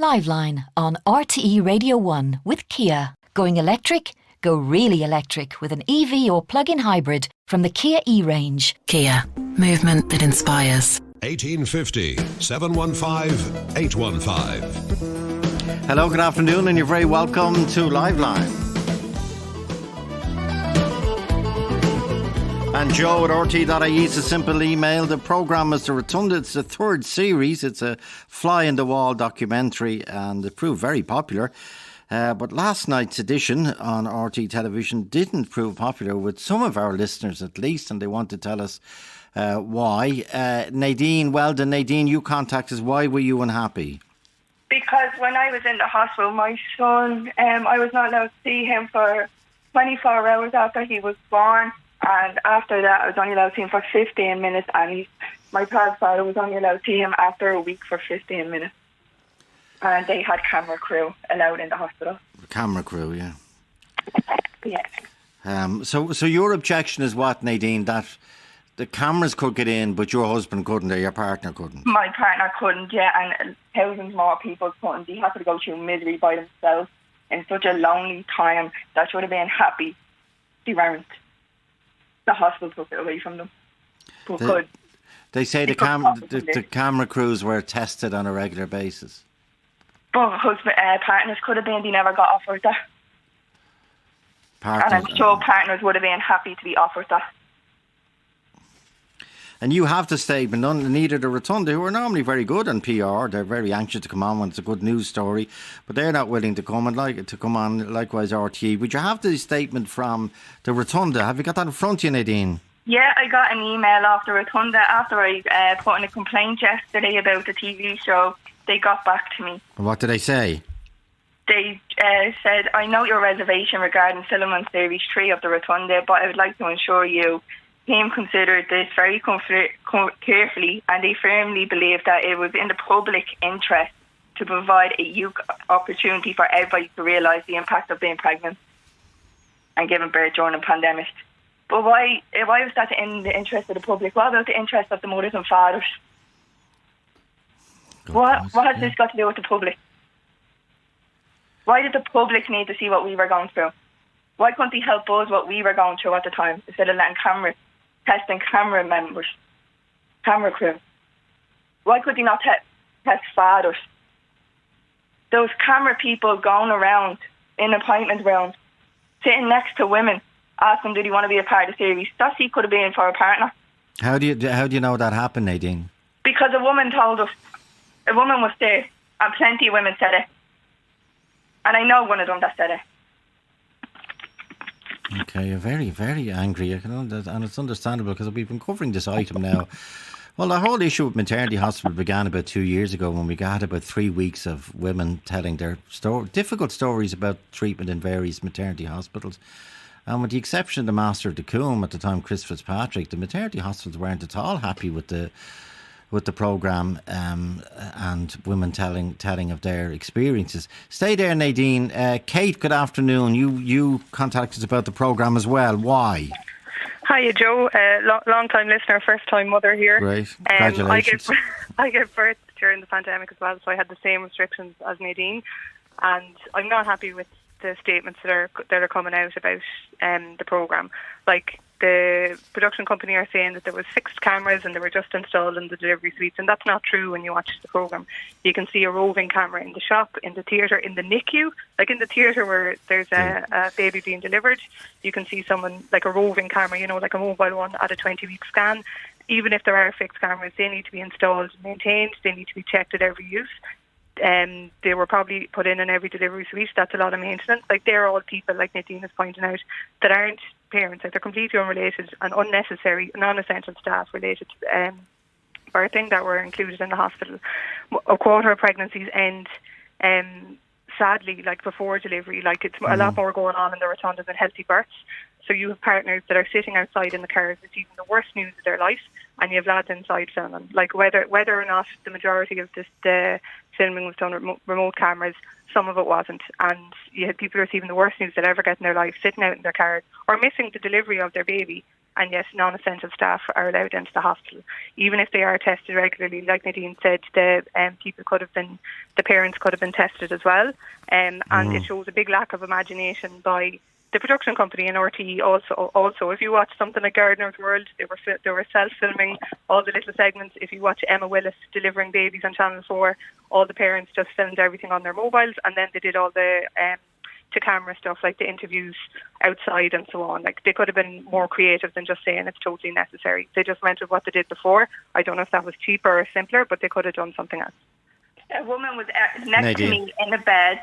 Liveline on RTE Radio 1 with Kia. Going electric? Go really electric with an EV or plug-in hybrid from the Kia E-range. Kia. Movement that inspires. 1850 715 815. Hello, good afternoon, and you're very welcome to Liveline. And Joe at RT.ie is a simple email. The programme is The Rotunda. It's the third series. It's a fly-in-the-wall documentary, and it proved very popular. But last night's edition on RT television didn't prove popular with some of our listeners at least, and they want to tell us why. Nadine Weldon, Nadine, you contacted us. Why were you unhappy? Because when I was in the hospital, my son, I was not allowed to see him for 24 hours after he was born. And after that, I was only allowed to see him for 15 minutes. And my father was only allowed to see him after a week for 15 minutes. And they had camera crew allowed in the hospital. Camera crew, yeah. Yeah. So your objection is what, Nadine? That the cameras could get in, but your husband couldn't, or your partner couldn't? My partner couldn't, yeah, and thousands more people couldn't. They had to go through misery by themselves in such a lonely time that should have been happy. They weren't. The hospital took it away from them. But good. They say the camera crews were tested on a regular basis. But partners could have been, they never got offered that. And I'm sure partners would have been happy to be offered that. And you have the statement, neither the Rotunda, who are normally very good on PR, they're very anxious to come on when it's a good news story, but they're not willing to come on, likewise RTE. Would you have the statement from the Rotunda? Have you got that in front of you, Nadine? Yeah, I got an email off the Rotunda after I put in a complaint yesterday about the TV show. They got back to me. What did they say? They said, I note your reservation regarding film on Series 3 of the Rotunda, but I would like to assure you team considered this very carefully, and they firmly believe that it was in the public interest to provide a youth opportunity for everybody to realise the impact of being pregnant and giving birth during a pandemic. But why was that in the interest of the public? What about the interest of the mothers and fathers? What has this got to do with the public? Why did the public need to see what we were going through? Why couldn't they help us what we were going through at the time instead of letting testing camera members, camera crew? Why could they not test fathers? Those camera people going around in appointment rooms, sitting next to women, ask them, do they want to be a part of the series? That could have been for a partner. How do you know that happened, Nadine? Because a woman told us. A woman was there, and plenty of women said it. And I know one of them that said it. Okay, you're very, very angry, and it's understandable because we've been covering this item now. Well, the whole issue with maternity hospital began about 2 years ago when we got about 3 weeks of women telling their difficult stories about treatment in various maternity hospitals. And with the exception of the Master of the Coombe at the time, Chris Fitzpatrick, the maternity hospitals weren't at all happy with the programme and women telling of their experiences. Stay there, Nadine. Kate, good afternoon. You contacted us about the programme as well. Why? Hiya, Joe. Long time listener, first time mother here. Great. Congratulations. I gave birth during the pandemic as well, so I had the same restrictions as Nadine, and I'm not happy with the statements that are coming out about the programme. Like, the production company are saying that there was 6 cameras and they were just installed in the delivery suites, and that's not true when you watch the programme. You can see a roving camera in the shop, in the theatre, in the NICU. Like in the theatre where there's a baby being delivered, you can see someone, like a roving camera, like a mobile one at a 20-week scan. Even if there are fixed cameras, they need to be installed and maintained. They need to be checked at every use. They were probably put in every delivery suite. That's a lot of maintenance. Like, they're all people, like Nadine is pointing out, that aren't parents. Like, they're completely unrelated and unnecessary, non-essential staff related to birthing that were included in the hospital. A quarter of pregnancies end sadly, like before delivery. Like, it's a lot more going on in the Rotunda than healthy births. So you have partners that are sitting outside in the cars receiving the worst news of their life, and you have lads inside filming. Like, whether or not the majority of the filming was done with remote cameras, some of it wasn't. And you had people receiving the worst news they'll ever get in their life, sitting out in their cars, or missing the delivery of their baby and yet non-essential staff are allowed into the hospital. Even if they are tested regularly, like Nadine said, the parents could have been tested as well. And it shows a big lack of imagination by the production company in RTE also. If you watch something like Gardener's World, they were self-filming all the little segments. If you watch Emma Willis delivering babies on Channel 4, all the parents just filmed everything on their mobiles, and then they did all the to camera stuff like the interviews outside and so on. Like, they could have been more creative than just saying it's totally necessary. They just went with what they did before. I don't know if that was cheaper or simpler, but they could have done something else. A woman was next to me in the bed.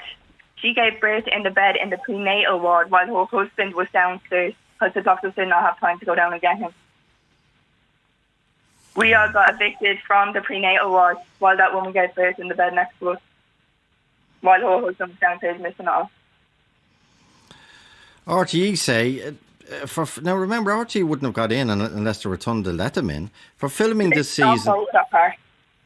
She gave birth in the bed in the prenatal ward while her husband was downstairs because the doctors did not have time to go down and get him. We all got evicted from the prenatal ward while that woman gave birth in the bed next to us, while her husband was downstairs missing off. RTE say, now remember, RTE wouldn't have got in unless the Rotunda let them in. For filming this season...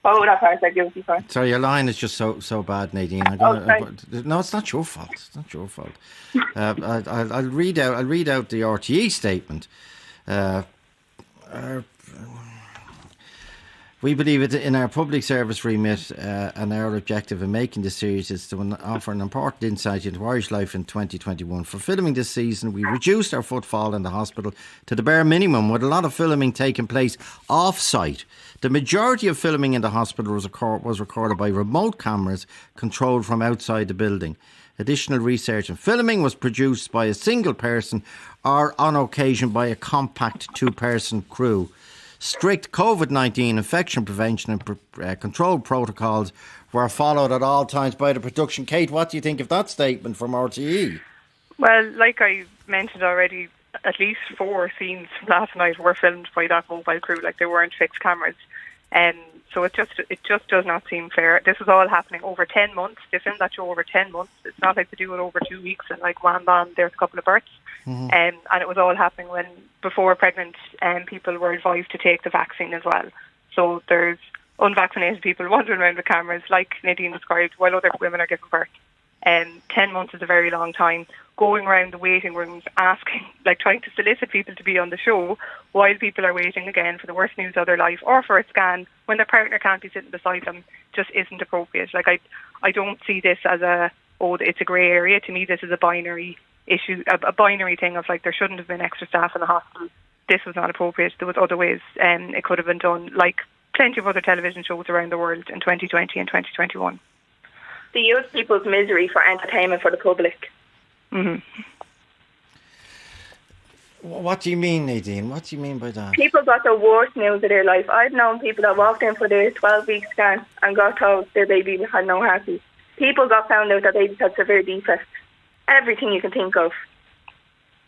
Both that part they're guilty for. Sorry, your line is just so bad, Nadine. No, it's not your fault. It's not your fault. I'll read out the RTE statement. We believe it in our public service remit, and our objective in making this series is to offer an important insight into Irish life in 2021. For filming this season, we reduced our footfall in the hospital to the bare minimum, with a lot of filming taking place off-site. The majority of filming in the hospital was recorded by remote cameras controlled from outside the building. Additional research and filming was produced by a single person or, on occasion, by a compact two-person crew. Strict COVID-19 infection prevention and control protocols were followed at all times by the production. Kate, what do you think of that statement from RTE? Well, like I mentioned already, at least 4 scenes last night were filmed by that mobile crew. Like, they weren't fixed cameras. So it just does not seem fair. This is all happening over 10 months. They filmed that show over 10 months. It's not like they do it over 2 weeks and like wham bam, there's a couple of births. And it was all happening before pregnant people were advised to take the vaccine as well. So there's unvaccinated people wandering around with cameras, like Nadine described, while other women are giving birth. 10 months is a very long time. Going around the waiting rooms asking, like trying to solicit people to be on the show while people are waiting again for the worst news of their life or for a scan when their partner can't be sitting beside them, just isn't appropriate. Like, I don't see this as it's a grey area. To me, this is a binary issue, a binary thing of like, there shouldn't have been extra staff in the hospital. This was not appropriate. There was other ways it could have been done, like plenty of other television shows around the world in 2020 and 2021. They use people's misery for entertainment for the public. What do you mean, Nadine? What do you mean by that? People got the worst news of their life. I've known people that walked in for their 12-week scan and got told their baby had no heartbeat. People got found out that babies had severe defects. Everything you can think of.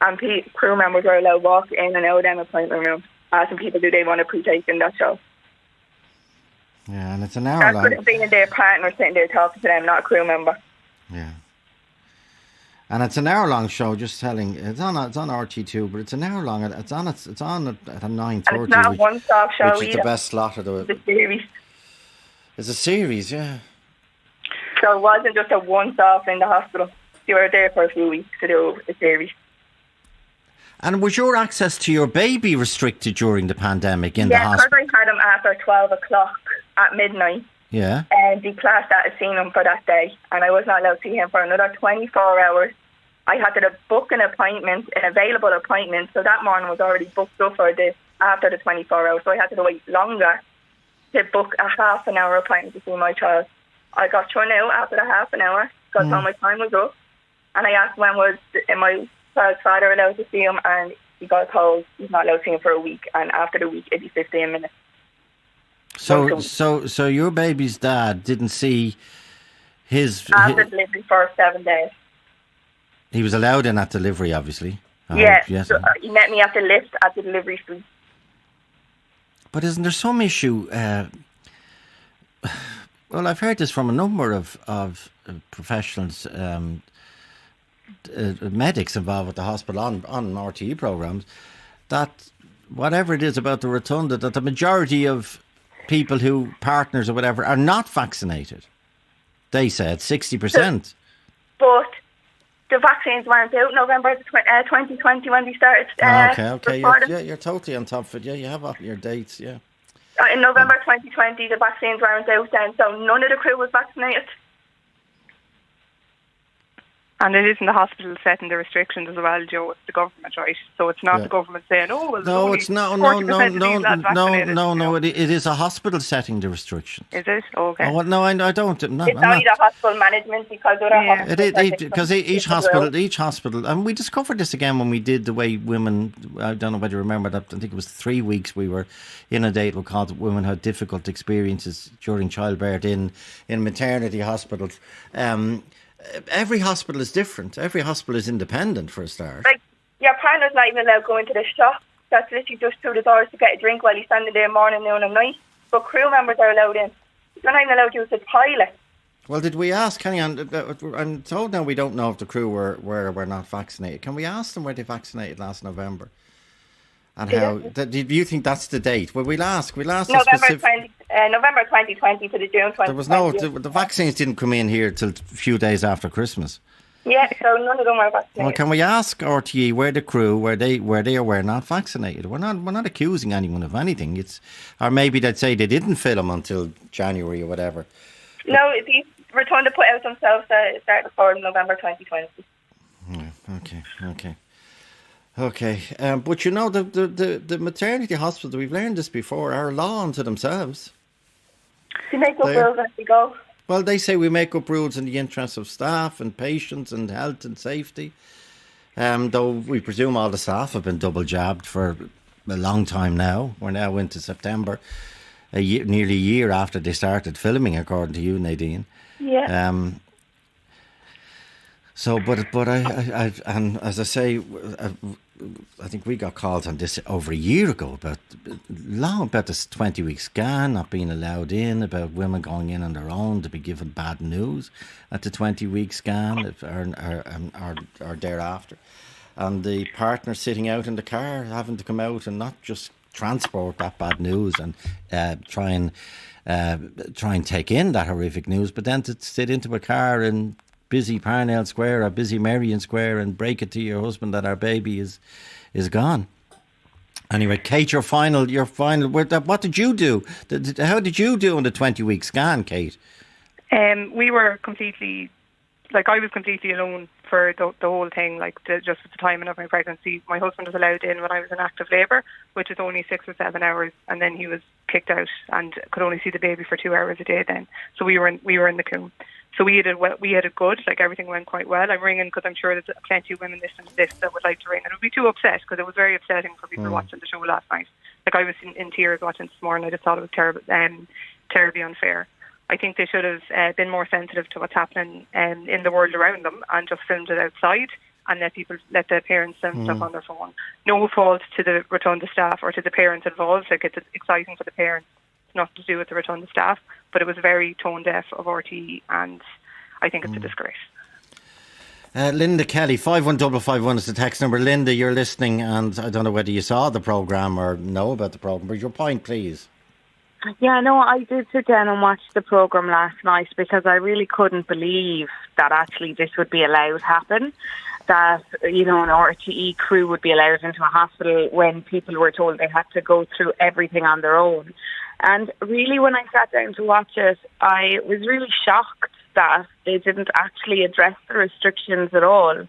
And crew members were allowed to walk in and out of them appointment rooms, asking people do they want to partake in that show. Yeah, and it's an hour that long. That could have been their partner sitting there talking to them, not a crew member. Yeah. And it's an hour long show. Just telling, it's on RT2, but it's an hour long. It's on at 9:30. It's not a one-stop show which is the best slot of the series. It's a series, yeah. So it wasn't just a one-stop in the hospital. You were there for a few weeks to do a series. And was your access to your baby restricted during the pandemic in the hospital? Yeah, because I had him after 12 o'clock at midnight. Yeah. And the class that had seen him for that day, and I was not allowed to see him for another 24 hours. I had to book an available appointment, so that morning was already booked up for after the 24 hours, so I had to wait longer to book a half an hour appointment to see my child. I got thrown out after the half an hour, because all my time was up, and I asked when was my child's father allowed to see him, and he got told he's not allowed to see him for a week, and after the week it'd be 15 minutes. So your baby's dad didn't see after delivery for 7 days. He was allowed in at delivery, obviously. Yes. So he met me at the lift at the delivery suite. But isn't there some issue? Well, I've heard this from a number of professionals, medics involved with the hospital on RTE programmes, that whatever it is about the Rotunda, that the majority of people who partners or whatever are not vaccinated. They said 60%. But the vaccines weren't out November 2020 when they started. Okay. You're totally on top of it. Yeah, you have up your dates. Yeah. In November 2020, the vaccines weren't out then, so none of the crew was vaccinated. And it isn't the hospital setting the restrictions as well, Joe. It's the government, right? So it's not the government saying, "Oh, well, no, it's not. No. It is a hospital setting the restrictions. Is it? Okay. Oh, well, no, I don't. It's only the hospital management because other hospitals. Because each hospital, and we discovered this again when we did the way women. I don't know whether you remember that. I think it was 3 weeks we were inundated with calls that women had difficult experiences during childbirth in maternity hospitals. Every hospital is different. Every hospital is independent for a start. Like, your partner's not even allowed to go into the shop. That's literally just through the doors to get a drink while he's standing there morning, noon and night. But crew members are allowed in. They're not even allowed to use the toilet. Well, did we ask, I'm told now we don't know if the crew were not vaccinated. Can we ask them where they vaccinated last November? And how, do you think that's the date? Well, we'll ask November 2020 to the June 2020. There was the vaccines didn't come in here till a few days after Christmas. Yeah, so none of them were vaccinated. Well, can we ask RTE where the crew were not vaccinated? We're not accusing anyone of anything. Or maybe they'd say they didn't fill them until January or whatever. No, they returned to put out themselves that started recording November 2020. Okay. But you know, the maternity hospitals, we've learned this before, are a law unto themselves. They make up rules as they go. Well, they say we make up rules in the interests of staff and patients and health and safety. Though we presume all the staff have been double jabbed for a long time now. We're now into September, nearly a year after they started filming, according to you, Nadine. Yeah. But and as I say, I think we got calls on this over a year ago about this 20-week scan not being allowed in, about women going in on their own to be given bad news at the 20-week scan or thereafter, and the partner sitting out in the car having to come out and not just transport that bad news and try and take in that horrific news, but then to sit into a car in busy Parnell Square or busy Merrion Square and break it to your husband that our baby is gone. Anyway, Kate, your final. What did you do? How did you do on the 20-week scan, Kate? We were completely, I was completely alone for the whole thing, just at the timing of my pregnancy. My husband was allowed in when I was in active labour, which is only 6 or 7 hours, and then he was kicked out and could only see the baby for 2 hours a day then. So we were in the coombe. So we had it good, everything went quite well. I'm ringing because I'm sure there's plenty of women listening to this that would like to ring, and it would be too upset because it was very upsetting for people watching the show last night. I was in tears watching this morning. I just thought it was terrible, terribly unfair. I think they should have been more sensitive to what's happening in the world around them and just filmed it outside and let the parents film stuff on their phone. No fault to the Rotunda staff or to the parents involved. It's exciting for the parents. Nothing to do with the Rotunda staff, but it was very tone deaf of RTE, and I think it's a disgrace. Linda Kelly, 51551 is the text number. Linda, you're listening, and I don't know whether you saw the programme or know about the programme, but your point, please. Yeah, no, I did sit down and watch the programme last night because I really couldn't believe that actually this would be allowed to happen. That, an RTE crew would be allowed into a hospital when people were told they had to go through everything on their own. And really, when I sat down to watch it, I was really shocked that they didn't actually address the restrictions at all.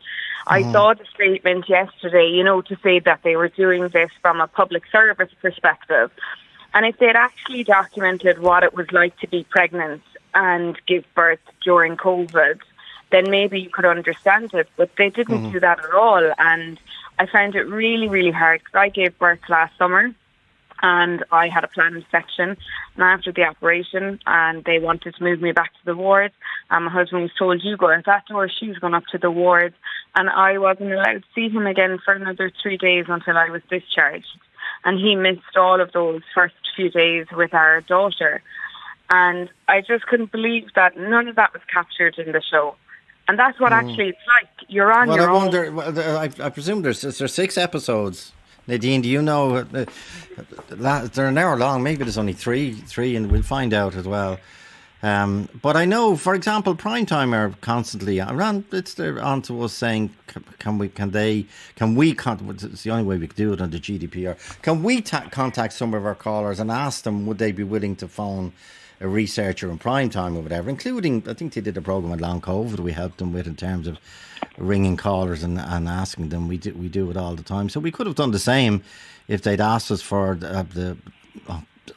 I saw the statement yesterday, to say that they were doing this from a public service perspective. And if they'd actually documented what it was like to be pregnant and give birth during COVID, then maybe you could understand it. But they didn't do that at all. And I found it really, really hard because I gave birth last summer. And I had a planned section, and after the operation, and they wanted to move me back to the ward. My husband was told, you go out that door, she's gone up to the ward, and I wasn't allowed to see him again for another 3 days until I was discharged. And he missed all of those first few days with our daughter. And I just couldn't believe that none of that was captured in the show. And that's what actually it's like. You're on your own. I presume there's 6 episodes. Nadine, do you know, they're an hour long, maybe there's only three, and we'll find out as well. But I know, for example, Primetime are constantly around. They're on to us saying, it's the only way we could do it under GDPR. Can we contact some of our callers and ask them would they be willing to phone a researcher in Primetime or whatever, including, I think they did a programme with Long COVID we helped them with in terms of ringing callers and asking them. We do it all the time. So we could have done the same if they'd asked us for the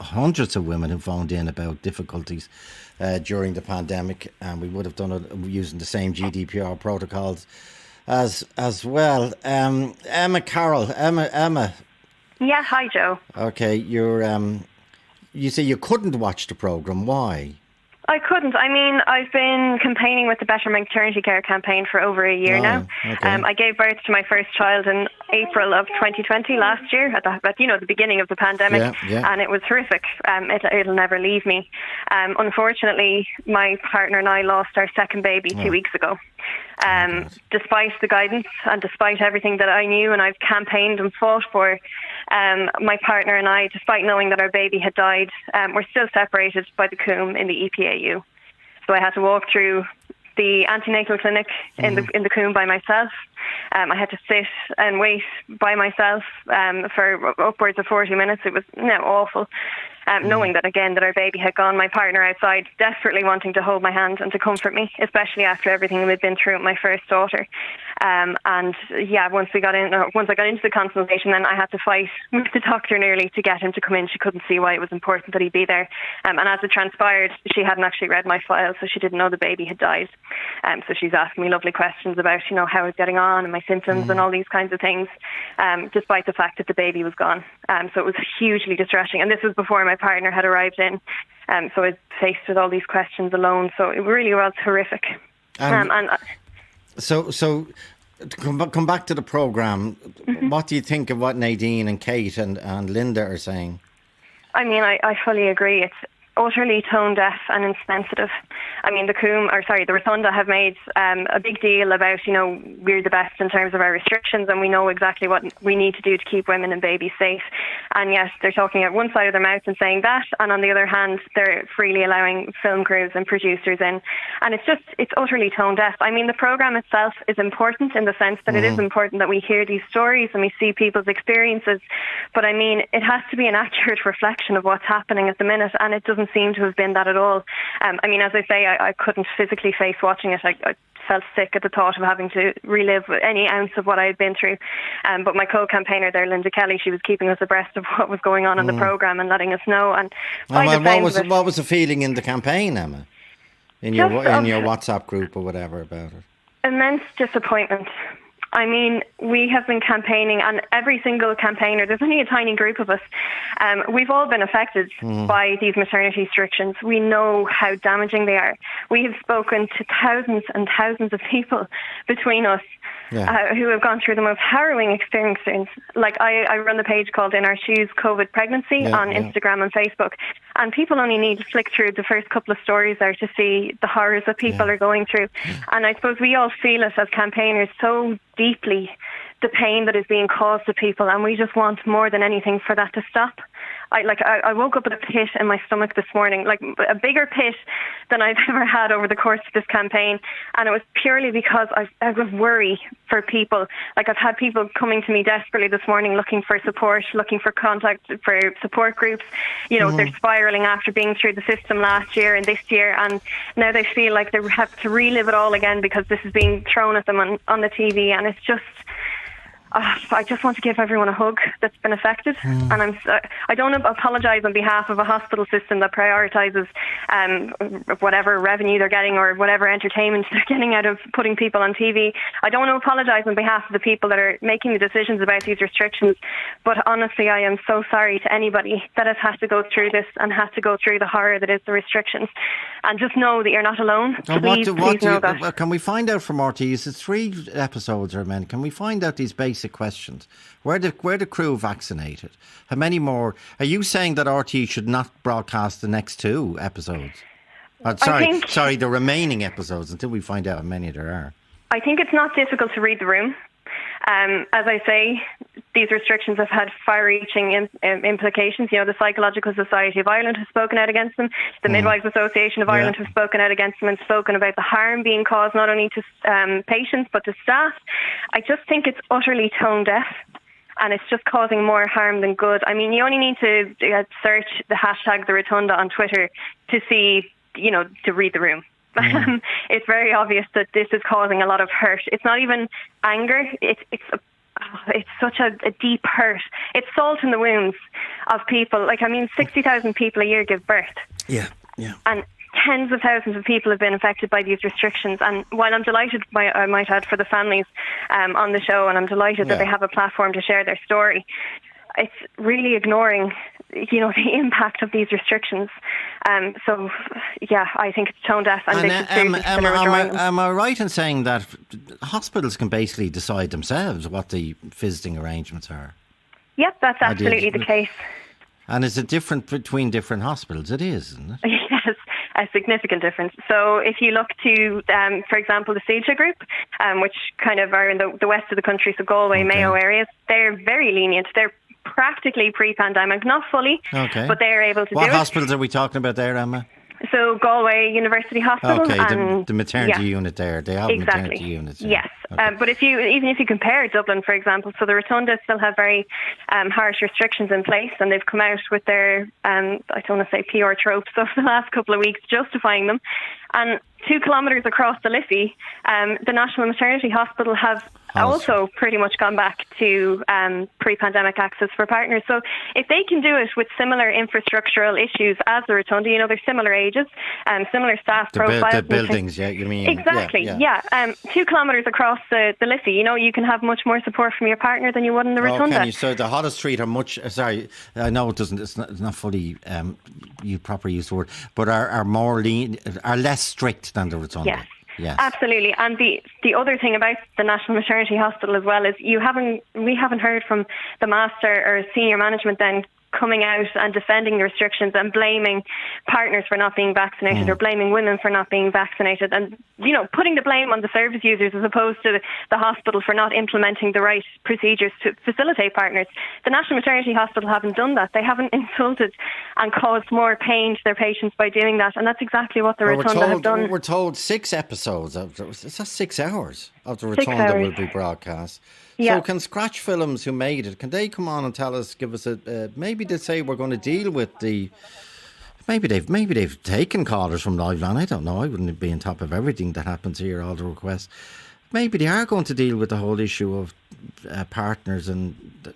hundreds of women who phoned in about difficulties during the pandemic, and we would have done it using the same GDPR protocols as well. Emma Carroll. Emma. Yeah, hi Joe. Okay, you say you couldn't watch the programme. Why? I couldn't. I mean, I've been campaigning with the Better Maternity Care campaign for over a year now. Okay. I gave birth to my first child in April of 2020 last year, at the beginning of the pandemic, and it was horrific. It'll never leave me. Unfortunately, my partner and I lost our second baby 2 weeks ago. Despite the guidance and despite everything that I knew and I've campaigned and fought for, my partner and I, despite knowing that our baby had died, were still separated by the COOM in the EPAU. So I had to walk through the antenatal clinic in the COOM by myself. I had to sit and wait by myself for upwards of 40 minutes. It was awful. Knowing that our baby had gone, my partner outside desperately wanting to hold my hand and to comfort me, especially after everything we'd been through with my first daughter. Once I got into the consultation, then I had to fight with the doctor nearly to get him to come in. She couldn't see why it was important that he be there. And as it transpired, she hadn't actually read my file, so she didn't know the baby had died. So she's asking me lovely questions about, how I was getting on and my symptoms and all these kinds of things, despite the fact that the baby was gone. So it was hugely distressing. And this was before my partner had arrived in. So I was faced with all these questions alone. So it really was horrific. So to come back to the programme, what do you think of what Nadine and Kate and Linda are saying? I mean, I fully agree. It's utterly tone deaf and insensitive. I mean, the Rotunda have made a big deal about, we're the best in terms of our restrictions and we know exactly what we need to do to keep women and babies safe. And yes, they're talking out one side of their mouth and saying that, and on the other hand, they're freely allowing film crews and producers in. And it's utterly tone deaf. I mean, the programme itself is important in the sense that it is important that we hear these stories and we see people's experiences. But I mean, it has to be an accurate reflection of what's happening at the minute, and it doesn't seem to have been that at all. I mean, as I say, I couldn't physically face watching it. I felt sick at the thought of having to relive any ounce of what I had been through. But my co-campaigner there, Linda Kelly, she was keeping us abreast of what was going on in the programme and letting us know. And what was the feeling in the campaign, Emma? In your WhatsApp group or whatever about it? Immense disappointment. I mean, we have been campaigning, and every single campaigner, there's only a tiny group of us, we've all been affected by these maternity restrictions. We know how damaging they are. We have spoken to thousands and thousands of people between us who have gone through the most harrowing experiences. Like I run the page called In Our Shoes COVID Pregnancy on Instagram and Facebook, and people only need to flick through the first couple of stories there to see the horrors that people are going through. And I suppose we all feel it as campaigners so deeply, the pain that is being caused to people, and we just want more than anything for that to stop. I woke up with a pit in my stomach this morning, like a bigger pit than I've ever had over the course of this campaign, and it was purely because I was worried for people. Like, I've had people coming to me desperately this morning looking for support, looking for contact for support groups. They're spiralling after being through the system last year and this year, and now they feel like they have to relive it all again because this is being thrown at them on the TV, and it's just... I just want to give everyone a hug that's been affected, and I don't apologise on behalf of a hospital system that prioritises whatever revenue they're getting or whatever entertainment they're getting out of putting people on TV. I don't want to apologise on behalf of the people that are making the decisions about these restrictions, but honestly, I am so sorry to anybody that has had to go through this and has to go through the horror that is the restrictions. And just know that you're not alone. Please know that. Can we find out from RT? Is it 3 episodes or men? Can we find out these basic questions? Where the crew vaccinated? How many more? Are you saying that RT should not broadcast the next 2 episodes? The remaining episodes until we find out how many there are. I think it's not difficult to read the room. As I say, these restrictions have had far-reaching implications. You know, the Psychological Society of Ireland has spoken out against them. The Midwives Association of Ireland have spoken out against them and spoken about the harm being caused not only to patients but to staff. I just think it's utterly tone deaf. And it's just causing more harm than good. I mean, you only need to search the hashtag The Rotunda on Twitter to see, you know, to read the room. It's very obvious that this is causing a lot of hurt. It's not even anger. It's such a deep hurt. It's salt in the wounds of people. Like, I mean, 60,000 people a year give birth. Yeah. And tens of thousands of people have been affected by these restrictions. And while I'm delighted, I might add, for the families on the show, and I'm delighted that they have a platform to share their story, it's really ignoring, you know, the impact of these restrictions. So, yeah, I think it's tone deaf. And am I right in saying that hospitals can basically decide themselves what the visiting arrangements are? Yep, that's absolutely the case. And is it different between different hospitals? It is, isn't it? Yes, a significant difference. So if you look to, for example, the Seilja Group, which kind of are in the west of the country, so Galway, Mayo areas, they're very lenient. They're practically pre-pandemic, not fully, but they're able to do it. What hospitals are we talking about there, Emma? So Galway University Hospital. Okay, the maternity unit there. They have maternity units. Yes. Okay. But even if you compare Dublin, for example, so the Rotunda still have very harsh restrictions in place, and they've come out with their, I don't want to say PR tropes over the last couple of weeks, justifying them. And 2 kilometres across the Liffey, the National Maternity Hospital have also pretty much gone back to pre-pandemic access for partners. So if they can do it with similar infrastructural issues as the Rotunda, you know, they're similar ages, similar staff profiles. The buildings, you mean? Exactly, 2 kilometres across the Liffey, you know, you can have much more support from your partner than you would in the Rotunda. So the Hollis Street are much, sorry, I know it's not fully, you proper use the word, but are more are less strict than the Rotunda. Yes, absolutely. And the other thing about the National Maternity Hospital as well is we haven't heard from the master or senior management then coming out and defending the restrictions and blaming partners for not being vaccinated or blaming women for not being vaccinated, and, you know, putting the blame on the service users as opposed to the hospital for not implementing the right procedures to facilitate partners. The National Maternity Hospital haven't done that. They haven't insulted and caused more pain to their patients by doing that, and that's exactly what the Rotunda have done. We're told 6 episodes, that's 6 hours of the Rotunda will be broadcast. So can Scratch Films, who made it, can they come on and tell us, give us maybe they say we're going to deal with maybe they've taken callers from Liveline, I don't know, I wouldn't be on top of everything that happens here, all the requests. Maybe they are going to deal with the whole issue of partners, but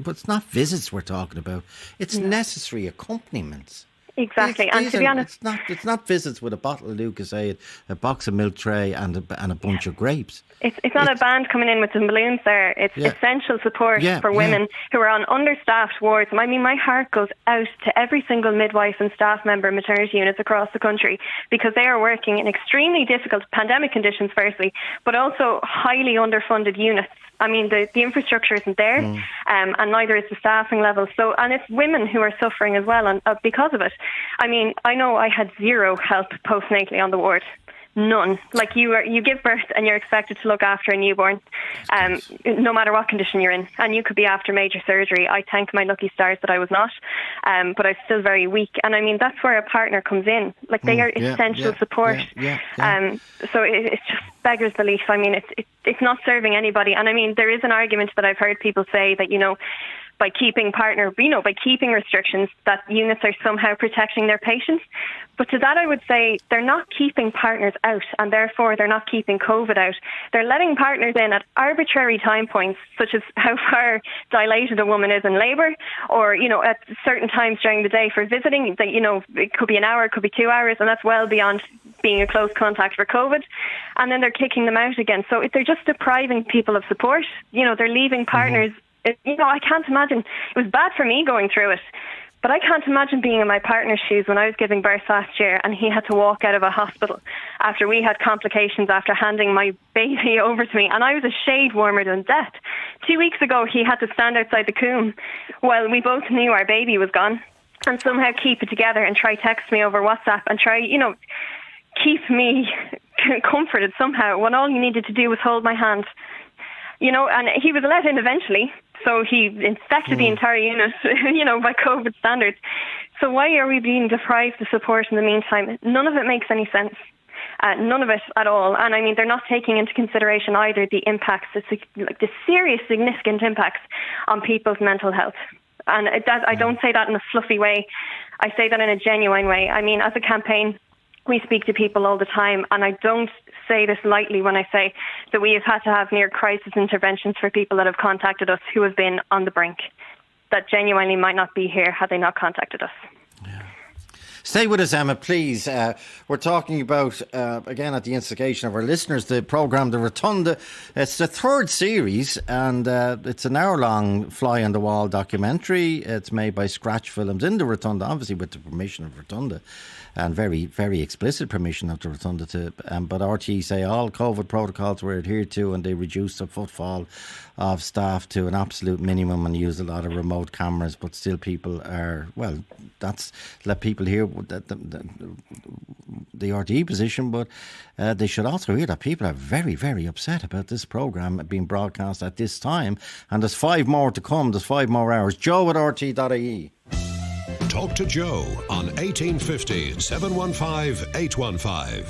it's not visits we're talking about, it's necessary accompaniments. Exactly, and to be honest, it's not visits with a bottle of Lucozade, a box of milk tray, and a bunch of grapes. It's not a band coming in with some balloons there. It's essential support for women who are on understaffed wards. I mean, my heart goes out to every single midwife and staff member in maternity units across the country, because they are working in extremely difficult pandemic conditions, firstly, but also highly underfunded units. I mean, the infrastructure isn't there, and neither is the staffing level. So, and it's women who are suffering as well, and because of it. I mean, I know I had zero help postnatally on the ward. None. Like, you give birth and you're expected to look after a newborn, no matter what condition you're in. And you could be after major surgery. I thank my lucky stars that I was not, but I'm still very weak. And I mean, that's where a partner comes in. Like, they are essential support. So it just beggars belief. I mean, it's not serving anybody. And I mean, there is an argument that I've heard people say that, you know, by keeping restrictions, that units are somehow protecting their patients. But to that I would say they're not keeping partners out, and therefore they're not keeping COVID out. They're letting partners in at arbitrary time points, such as how far dilated a woman is in labour, or, you know, at certain times during the day for visiting, that, you know, it could be an hour, it could be 2 hours, and that's well beyond being a close contact for COVID. And then they're kicking them out again. So they're just depriving people of support. You know, they're leaving partners. You know, I can't imagine. It was bad for me going through it, but I can't imagine being in my partner's shoes when I was giving birth last year and he had to walk out of a hospital after we had complications after handing my baby over to me, and I was a shade warmer than death. 2 weeks ago, he had to stand outside the coombe while we both knew our baby was gone, and somehow keep it together and try text me over WhatsApp and try, you know, keep me comforted somehow, when all you needed to do was hold my hand. and he was let in eventually. So he infected the entire unit, by COVID standards. So why are we being deprived of support in the meantime? None of it makes any sense. None of it at all. And I mean, they're not taking into consideration either the impacts, the serious, significant impacts on people's mental health. And I don't say that in a fluffy way. I say that in a genuine way. I mean, as a campaign, we speak to people all the time, and I don't say this lightly when I say that we have had to have near crisis interventions for people that have contacted us who have been on the brink, that genuinely might not be here had they not contacted us. Stay with us, Emma, please. We're talking about, again, at the instigation of our listeners, the programme The Rotunda. It's the third series, and it's an hour-long fly-on-the-wall documentary. It's made by Scratch Films in the Rotunda, obviously with the permission of Rotunda, and very, very explicit permission of the Rotunda. But RTE say all COVID protocols were adhered to, and they reduced the footfall of staff to an absolute minimum and used a lot of remote cameras. But still, people are, that's let people hear the RTE position, but they should also hear that people are very, very upset about this programme being broadcast at this time. And there's 5 more to come. There's 5 more hours. Joe at RTE.ie. Talk to Joe on 1850 715 815.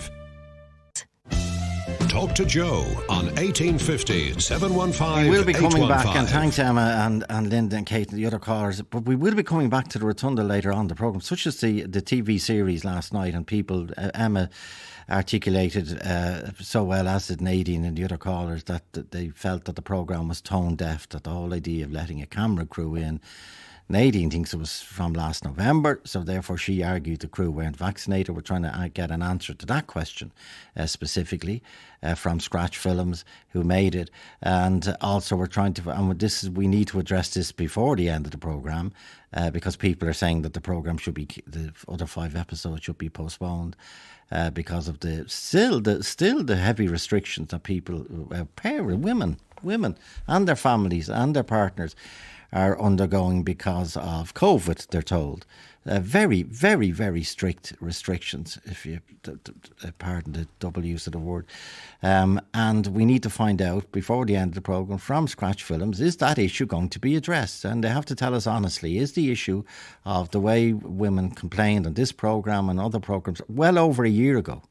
Talk to Joe on 1850 715 We will be coming 815. back, and thanks Emma and Linda and Kate and the other callers, but we will be coming back to the Rotunda later on the programme, such as the TV series last night, and people, Emma articulated so well, as did Nadine and the other callers, that they felt that the programme was tone deaf, that the whole idea of letting a camera crew in, Nadine thinks it was from last November, so therefore she argued the crew weren't vaccinated. We're trying to get an answer to that question specifically from Scratch Films, who made it. And also we're trying to, and we need to address this before the end of the programme, because people are saying that the programme should be, the other 5 episodes should be postponed. Because of still the heavy restrictions that people, women and their families and their partners are undergoing because of COVID, they're told. Very, very, very strict restrictions, if you pardon the double use of the word. And we need to find out before the end of the programme from Scratch Films, is that issue going to be addressed? And they have to tell us honestly, is the issue of the way women complained on this programme and other programmes well over a year ago,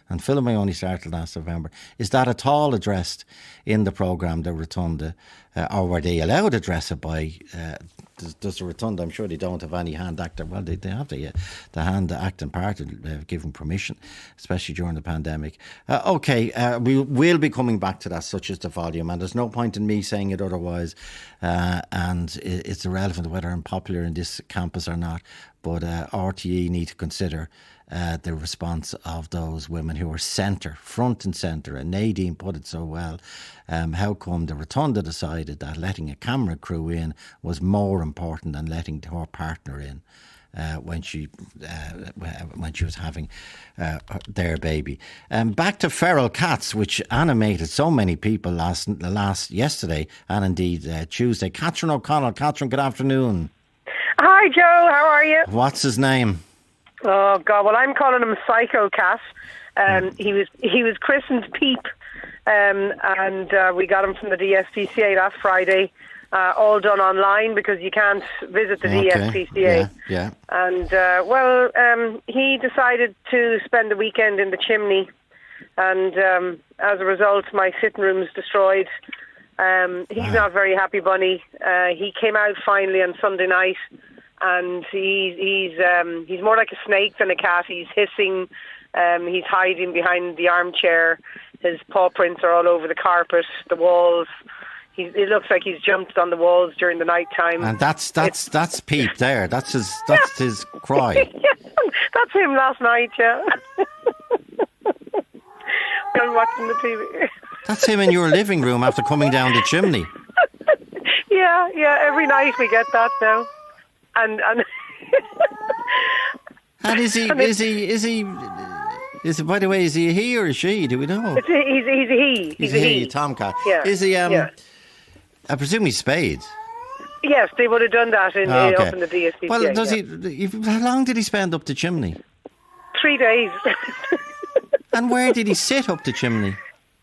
and filming only started last November, is that at all addressed in the programme, The Rotunda, or were they allowed to address it by, does The Rotunda, I'm sure they don't have any hand actor, well they have the hand acting part, given permission, especially during the pandemic. We will be coming back to that, such as the volume, and there's no point in me saying it otherwise, and it's irrelevant whether I'm popular in this campus or not, but RTE need to consider the response of those women who are front and centre, and Nadine put it so well. How come the Rotunda decided that letting a camera crew in was more important than letting her partner in when she was having their baby? Back to feral cats, which animated so many people yesterday and indeed Tuesday. Catherine O'Connell. Catherine, good afternoon. Hi Joe, how are you? What's his name? Oh God, well I'm calling him Psycho Cat. He was christened Peep, and we got him from the DSPCA last Friday. All done online because you can't visit the DSPCA. Yeah. And he decided to spend the weekend in the chimney, and as a result, my sitting room's destroyed. He's not a very happy bunny. He came out finally on Sunday night, and he's more like a snake than a cat. He's hissing. He's hiding behind the armchair. His paw prints are all over the carpet, the walls. It looks like he's jumped on the walls during the night time. And that's Peep there. That's his cry. That's him last night, yeah. I'm watching the TV. That's him in your living room after coming down the chimney. Yeah. Every night we get that now. And and is he? By the way, is he a he or a she? Do we know? He's a he. He's a he, Tomcat. Yeah. Is he? Yeah. I presume he's spayed. Yes, they would have done that up in the DSPCA. Well, does he? How long did he spend up the chimney? 3 days. And where did he sit up the chimney?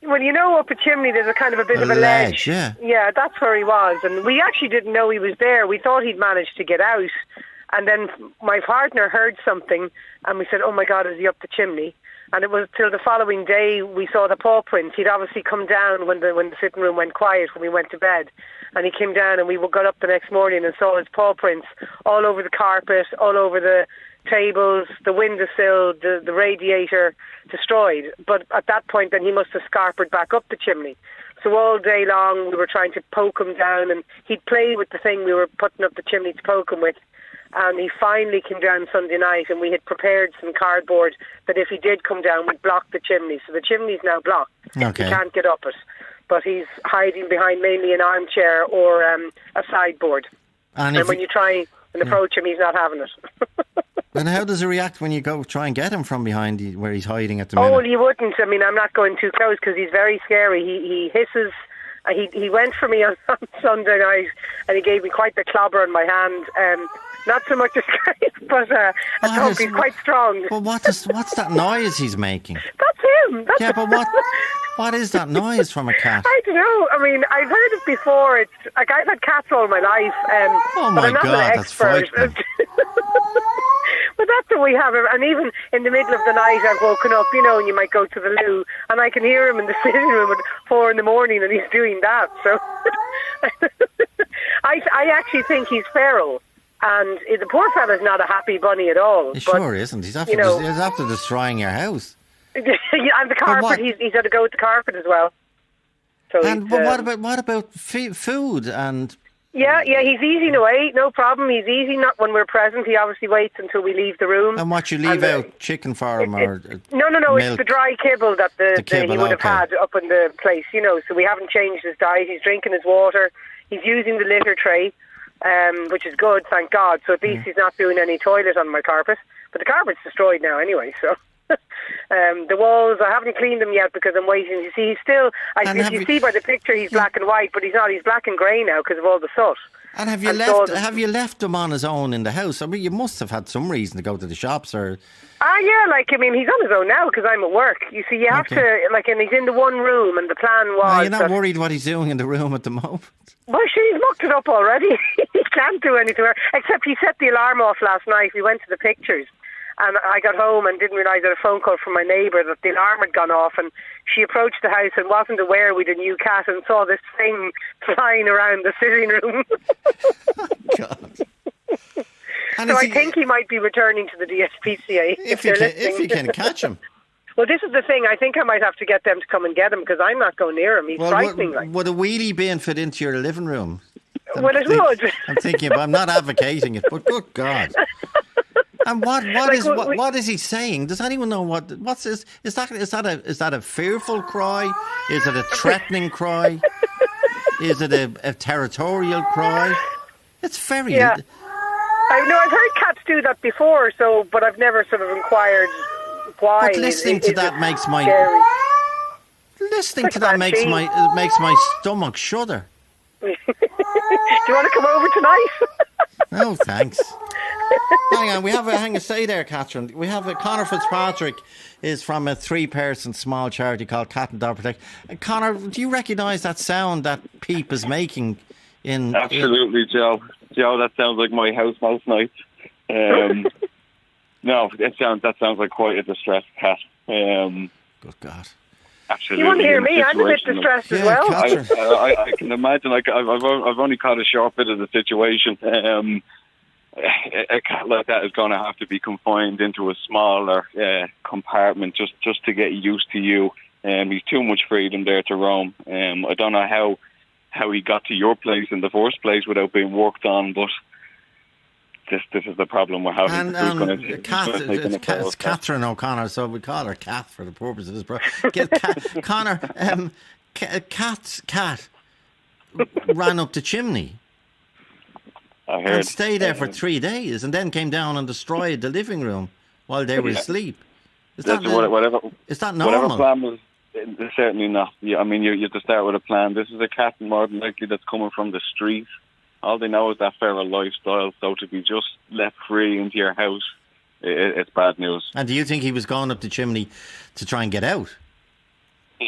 Well, you know, up a chimney, there's a kind of a bit of a ledge. Yeah. Yeah, that's where he was. And we actually didn't know he was there. We thought he'd managed to get out. And then my partner heard something, and we said, oh, my God, is he up the chimney? And it was till the following day we saw the paw prints. He'd obviously come down when the sitting room went quiet when we went to bed. And he came down, and we got up the next morning and saw his paw prints all over the carpet, all over the tables, the windowsill, the radiator, destroyed. But at that point, then he must have scarpered back up the chimney. So all day long, we were trying to poke him down, and he'd play with the thing we were putting up the chimney to poke him with. And he finally came down Sunday night, and we had prepared some cardboard that if he did come down, we'd block the chimney. So the chimney's now blocked. Okay. He can't get up it. But he's hiding behind mainly an armchair or a sideboard. And when you try and approach him, he's not having it. And how does he react when you go try and get him from behind where he's hiding at the minute? Oh, well, he wouldn't. I mean, I'm not going too close because he's very scary. He hisses. He went for me on Sunday night, and he gave me quite the clobber in my hand. Not so much a scrape, but a thump. He's quite strong. Well, what's that noise he's making? That's him. Yeah, but what is that noise from a cat? I don't know. I mean, I've heard it before. It's like I've had cats all my life, oh but my I'm not God, an expert. But that's what we have. And even in the middle of the night, I've woken up, you know, and you might go to the loo, and I can hear him in the sitting room at 4 a.m, and he's doing that. So I actually think he's feral. And the poor fella's not a happy bunny at all. He sure isn't. He's after destroying your house. And the carpet, he's had to go with the carpet as well. So what about food and... Yeah, he's easing away, no problem. He's easy, not when we're present. He obviously waits until we leave the room. And what you leave out, chicken for him or No, milk? it's the dry kibble that he would have had up in the place, you know, so we haven't changed his diet. He's drinking his water. He's using the litter tray, which is good, thank God. So at least he's not doing any toilet on my carpet. But the carpet's destroyed now anyway, so... the walls, I haven't cleaned them yet because I'm waiting. You see, he's still, you see by the picture, he's black and white, but he's not. He's black and grey now because of all the soot. And have you left him on his own in the house? I mean, you must have had some reason to go to the shops or... he's on his own now because I'm at work. You see, you have to, and he's in the one room, and the plan was... You're not worried what he's doing in the room at the moment? Well, he's mucked it up already. He can't do anything, except he set the alarm off last night. We went to the pictures. And I got home and didn't realise I had a phone call from my neighbour that the alarm had gone off, and she approached the house and wasn't aware we'd a new cat and saw this thing flying around the sitting room. God. So I think he might be returning to the DSPCA if you can catch him. Well, this is the thing. I think I might have to get them to come and get him because I'm not going near him. He's frightening. Would a wheelie bin fit into your living room? Well, it would. I'm thinking, but I'm not advocating it, but good God. And what is he saying? Does anyone know what's this? Is that a fearful cry? Is it a threatening cry? Is it a territorial cry? It's very... Yeah. I've heard cats do that before, but I've never sort of inquired why. But listening to that makes my stomach shudder. Do you want to come over tonight? No, thanks. Hang on, stay there, Catherine. We have Conor Fitzpatrick is from a 3-person small charity called Cat and Dog Protect. Conor, do you recognise that sound that Peep is making? Absolutely, Joe. Joe, that sounds like my house most nights. No, that sounds like quite a distressed cat. Good God. Absolutely. You want to hear me? I'm a bit distressed as well. I can imagine. I've only caught a short bit of the situation. A cat like that is going to have to be confined into a smaller compartment just to get used to you. He's too much freedom there to roam. I don't know how he got to your place in the first place without being worked on, but this is the problem we're having. It's Catherine O'Connor, so we call her Cat for the purpose of this program. Conor, Cat ran up the chimney. I heard. And stayed there for 3 days, and then came down and destroyed the living room while they were asleep. Is that normal? Whatever plan was, it's certainly not. I mean, you have to start with a plan. This is a cat more than likely that's coming from the street. All they know is that feral lifestyle. So to be just left free into your house, it's bad news. And do you think he was going up the chimney to try and get out?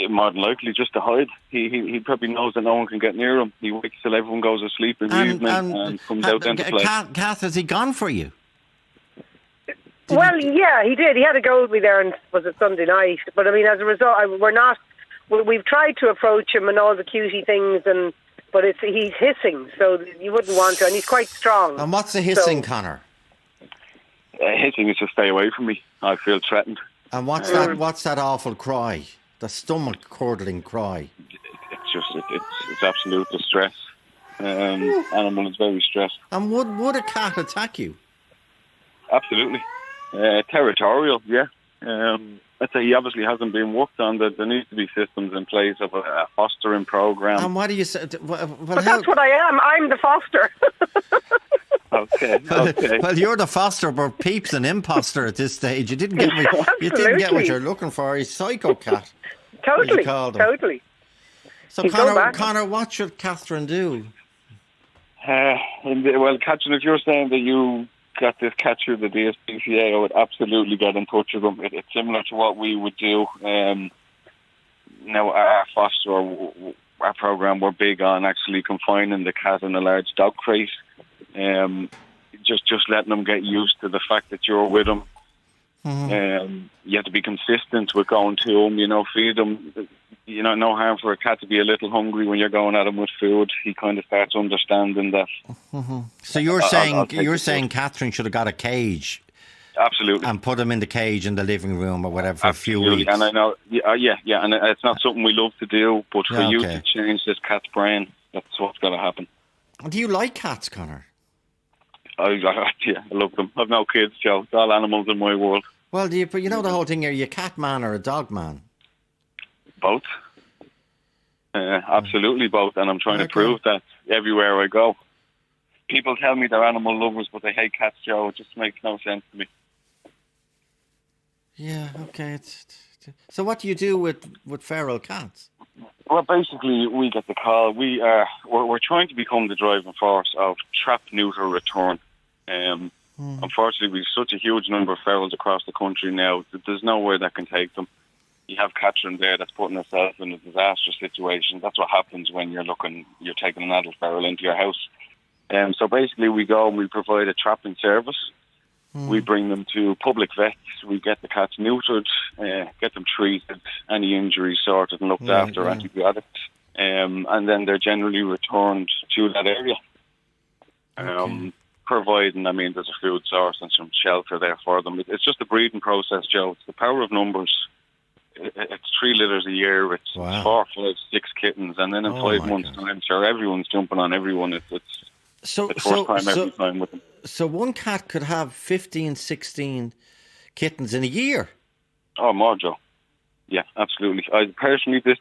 More than likely just to hide. He probably knows that no one can get near him. He waits till everyone goes asleep in the evening and comes out then to play. Kath, has he gone for you? Yeah, he did. He had a go with me there, and was it Sunday night? But I mean, as a result, we've tried to approach him and all the cutie things, but he's hissing, so you wouldn't want to, and he's quite strong. And what's the hissing, Connor? Hissing is to stay away from me. I feel threatened. And what's that awful cry? The stomach-curdling cry. It's absolute distress. Animal is very stressed. And would a cat attack you? Absolutely. Territorial, yeah. I'd say he obviously hasn't been worked on. There needs to be systems in place of a fostering program. And what do you say? But that's what I am. I'm the foster. Okay. Okay. Well, you're the foster, but Peep's an imposter at this stage. You didn't get what you're looking for. He's psycho cat. Totally. So, Connor, what should Catherine do? Well, Catherine, if you're saying that you got this cat through the DSPCA, I would absolutely get in touch with them. It's similar to what we would do. Now, our foster, our program, we're big on actually confining the cat in a large dog crate. Just letting them get used to the fact that you're with them. Mm-hmm. You have to be consistent with going to them, feed them. No harm for a cat to be a little hungry when you're going at him with food. He kind of starts understanding that. Mm-hmm. So you're saying Catherine should have got a cage? Absolutely. And put him in the cage in the living room or whatever for a few weeks. And I know, and it's not something we love to do, but for you to change this cat's brain, that's what's got to happen. Do you like cats, Connor? I love them. I've no kids, Joe. It's all animals in my world. Well, but you know the whole thing, are you a cat man or a dog man? Both. Absolutely both, and I'm trying to prove that everywhere I go. People tell me they're animal lovers, but they hate cats, Joe. It just makes no sense to me. Yeah, okay. So what do you do with feral cats? Well, basically, we get the call. We're trying to become the driving force of trap, neuter, return. Unfortunately, we've such a huge number of ferals across the country now that there's nowhere that can take them. You have Catherine there that's putting herself in a disastrous situation. That's what happens when you're taking an adult feral into your house. So basically, we go and we provide a trapping service. We bring them to public vets. We get the cats neutered, get them treated, any injuries sorted and looked after, antibiotics, and then they're generally returned to that area. Providing, there's a food source and some shelter there for them. It's just a breeding process, Joe. It's the power of numbers. It's 3 litters a year. It's 4, 5, 6 kittens, and then in 5 months' time, sure, everyone's jumping on everyone. It's first time every time with them. So one cat could have 15, 16 kittens in a year? Oh, more, Joe. Yeah, absolutely. I personally, this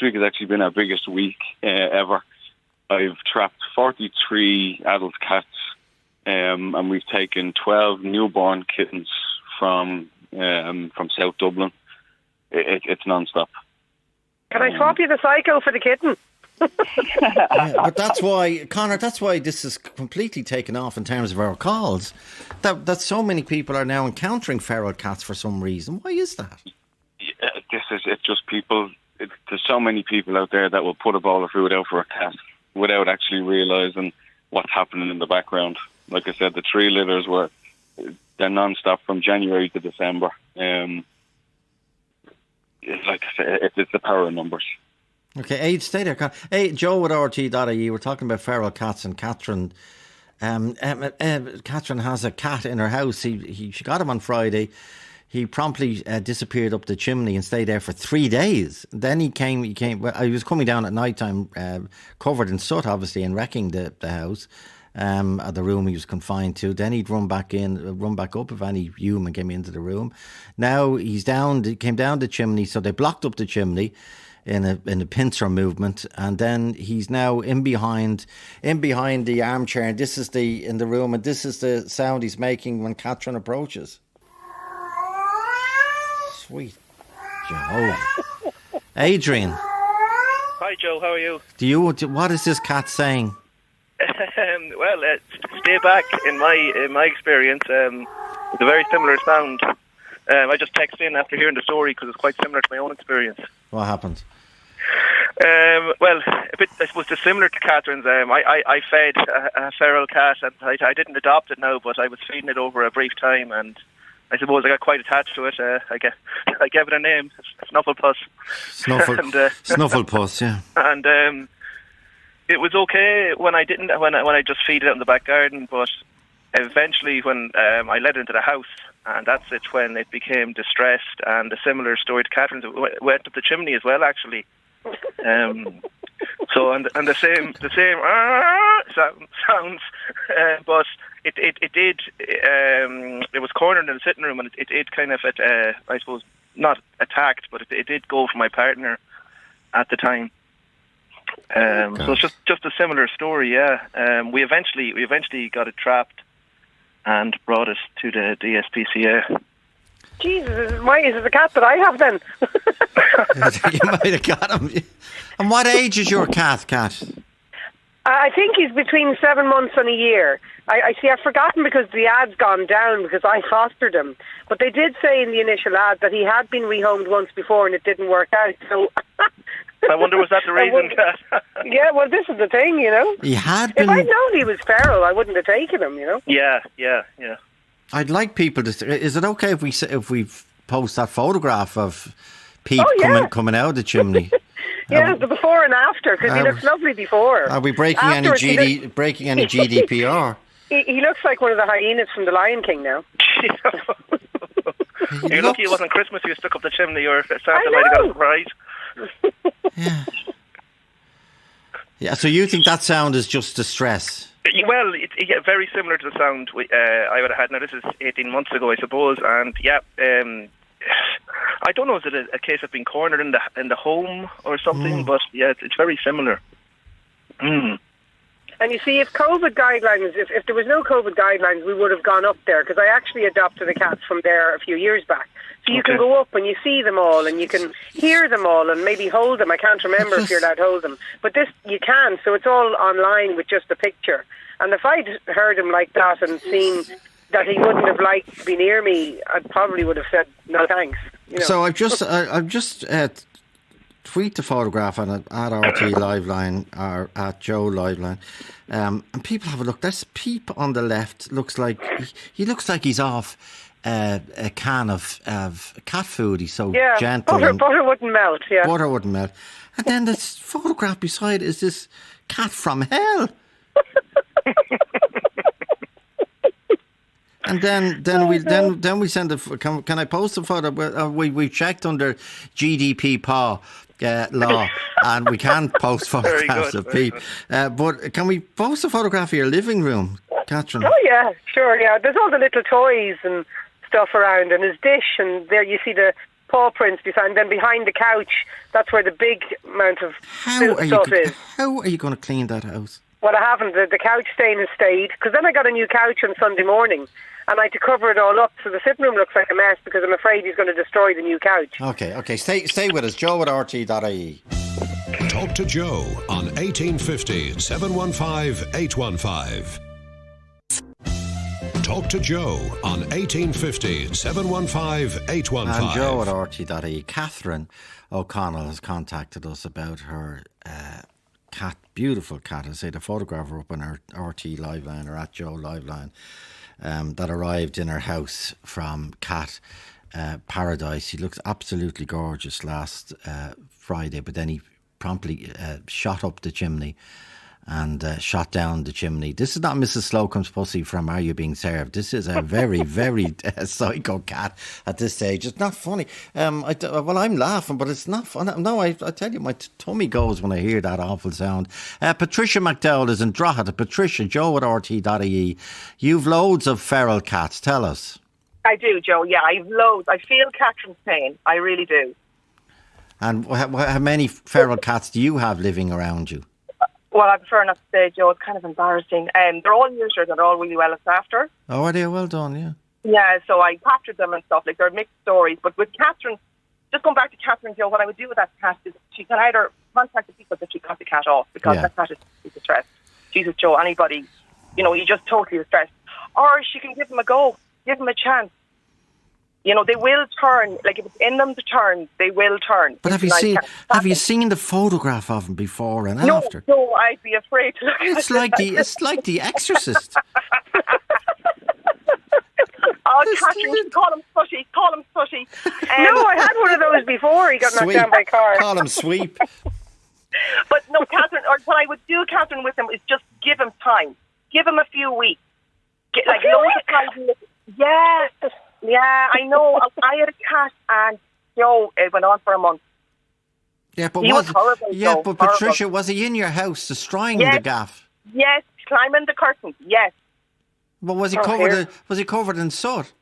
week has actually been our biggest week ever. I've trapped 43 adult cats, and we've taken 12 newborn kittens from South Dublin. It's non-stop. Can I swap you the psycho for the kitten? But that's why, Connor, this is completely taken off in terms of our calls. That so many people are now encountering feral cats for some reason. Why is that? It's just people. There's so many people out there that will put a bowl of food out for a cat without actually realising what's happening in the background. Like I said, the 3 litters they're non-stop from January to December. Like I said, it's the power of numbers. Okay, stay there. Hey, Joe at RT.ie, we're talking about feral cats, and Catherine. Catherine has a cat in her house. She got him on Friday. He promptly disappeared up the chimney and stayed there for 3 days. Then he came. He was coming down at night time, covered in soot, obviously, and wrecking the house. The room he was confined to. Then he'd run back up if any human came into the room. Now he came down the chimney, so they blocked up the chimney in a pincer movement, and then he's now in behind the armchair, and this is in the room, and this is the sound he's making when Catherine approaches. Sweet Jehovah. Adrian. Hi Joe, how are you? What is this cat saying? Well, stay back. In my experience, it's a very similar sound I just texted in after hearing the story because it's quite similar to my own experience. What happened? Well, a bit, I suppose, similar to Catherine's. I fed a feral cat, and I didn't adopt it now, but I was feeding it over a brief time, and I suppose I got quite attached to it. I gave it a name, Snufflepuss. Snufflepuss, yeah. And it was okay when I just feed it out in the back garden, but eventually when I let it into the house, and that's it when it became distressed, and a similar story to Catherine's, it went up the chimney as well, actually. So and the same sounds, but it did. It was cornered in the sitting room, and it did kind of I suppose not attacked, but it did go for my partner at the time. So it's just a similar story, yeah. We eventually got it trapped and brought it to the DSPCA. Jesus, is it the cat that I have then? You might have got him. And what age is your cat? I think he's between 7 months and a year. I see, I've forgotten because the ad's gone down because I fostered him. But they did say in the initial ad that he had been rehomed once before and it didn't work out. So I wonder, was that the reason? Yeah, well, this is the thing, you know. He had been. If I'd known he was feral, I wouldn't have taken him, you know. Yeah. I'd like people to. Is it okay if we post that photograph of Pete coming out of the chimney? Yeah, the before and after, because he looks lovely before. Are we breaking any GDPR? He looks like one of the hyenas from The Lion King now. You're lucky it wasn't Christmas you stuck up the chimney, or Santa might have got a surprise. Yeah, so you think that sound is just distress? Well, it's very similar to the sound I would have had. Now, this is 18 months ago, I suppose, and I don't know, is it a case of being cornered in the home or something? But yeah, it's very similar. And you see, if COVID guidelines, if there was no COVID guidelines, we would have gone up there, because I actually adopted a cat from there a few years back. So you can go up and you see them all and you can hear them all and maybe hold them. I can't remember if you're allowed to hold them. But this, you can, so it's all online with just a picture. And if I'd heard him like that and seen that he wouldn't have liked to be near me, I probably would have said, no thanks. You know? So I've just tweet the photograph at RT Liveline or at Joe Liveline, and people have a look. There's Peep on the left. Looks like he looks like he's off a can of cat food. He's so gentle. Butter wouldn't melt. Yeah, butter wouldn't melt. And then this photograph beside is this cat from hell. And then we send a. Can I post a photo? We checked under GDPR law, and we can't post photographs of people. But can we post a photograph of your living room, Catherine? Oh yeah, sure. Yeah, there's all the little toys and stuff around, and his dish, and there you see the paw prints beside. And then behind the couch, that's where the big amount of stuff is. How are you going to clean that house? Well, I haven't. The couch stain has stayed, because then I got a new couch on Sunday morning, and I had to cover it all up, so the sitting room looks like a mess, because I'm afraid he's going to destroy the new couch. Okay. Stay with us. Joe at RT.ie. Talk to Joe on 1850 715 815. Talk to Joe on 1850 715 815. And Joe at RT.ie. Catherine O'Connell has contacted us about her cat, beautiful cat. I say the photograph her up on her RT Liveline or at Joe Liveline, that arrived in her house from Cat Paradise. He looked absolutely gorgeous last Friday, but then he promptly shot up the chimney and shot down the chimney. This is not Mrs. Slocum's pussy from Are You Being Served? This is a very, very psycho cat at this stage. It's not funny. I'm laughing, but it's not funny. No, I tell you, my tummy goes when I hear that awful sound. Patricia McDowell is in Drogheda. Patricia, Joe at RT.ie. You've loads of feral cats. Tell us. I do, Joe. Yeah, I've loads. I feel Catherine's pain. I really do. And how many feral cats do you have living around you? Well, I prefer not to say, Joe. It's kind of embarrassing. They're all neutered. They're all really well looked after. Oh, are they? Well done, yeah. Yeah, so I captured them and stuff. Like, they're mixed stories. But with Catherine, just going back to Catherine, Joe, what I would do with that cat is she can either contact the people that she got the cat off, because that cat is distressed. Jesus, Joe, anybody, you just totally distressed. Or she can give them a go, give them a chance. You know, they will turn. Like, if it's in them to turn, they will turn. But have you seen the photograph of him before and after? No, I'd be afraid to look It's like the Exorcist. Oh, Catherine, call him Slushy. No, I had one of those before. He got knocked down by a car. Call him Sweep. But no, Catherine, or what I would do, Catherine, with him is just give him time. Give him a few weeks. Loads of time. Yes. Yeah, I know. I had a cat and Joe, it went on for a month. Yeah, but he was horrible. Yeah, but Patricia, was he in your house destroying the gaff? Yes, climbing the curtains. Yes. But was he covered in soot?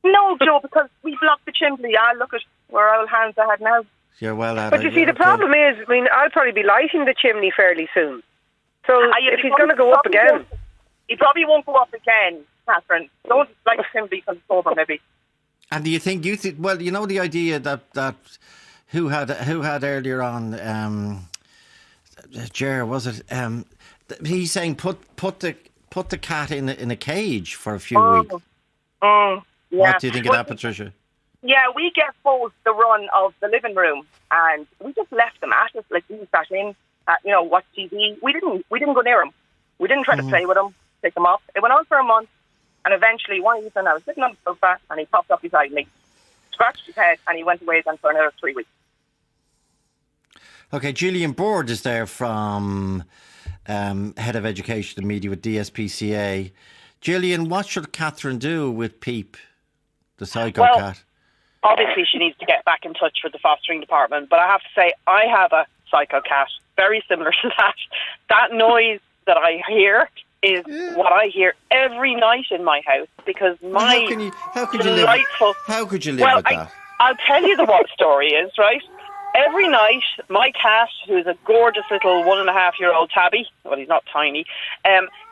No, Joe, because we blocked the chimney. Look at where old hands I had now. You're well at But you see, the problem is, I mean, I'll probably be lighting the chimney fairly soon. So if he's going to go up again, he probably won't go up again, Catherine. Don't light the chimney because it's over, maybe. And do you think? Well, you know the idea that who had earlier on, Ger, was it? He's saying put the cat in a cage for a few weeks. Yeah. What do you think of that, Patricia? Yeah, we get both the run of the living room, and we just left them at us. Like, we sat in, watch TV. We didn't go near him. We didn't try to play with him, pick him up. It went on for a month, and eventually one evening I was sitting on the sofa, and he popped up beside me, scratched his head, and he went away then for another 3 weeks. Okay, Gillian Board is there from Head of Education and Media with DSPCA. Gillian, what should Catherine do with Peep, the psycho cat? Obviously, she needs to get back in touch with the fostering department. But I have to say, I have a psycho cat, very similar to that. That noise that I hear is what I hear every night in my house, because my how could you live with that? I'll tell you what story is, right? Every night, my cat, who's a gorgeous little 1.5-year-old tabby, well, he's not tiny,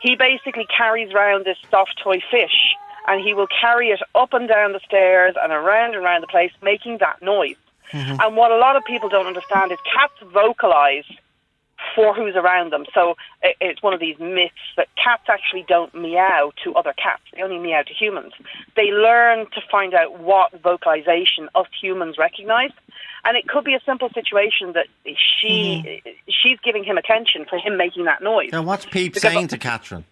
he basically carries around this soft toy fish, and he will carry it up and down the stairs and around the place, making that noise. Mm-hmm. And what a lot of people don't understand is cats vocalize for who's around them. So it's one of these myths that cats actually don't meow to other cats. They only meow to humans. They learn to find out what vocalization us humans recognize. And it could be a simple situation that she's giving him attention for him making that noise. Now, what's Peep saying to Catherine?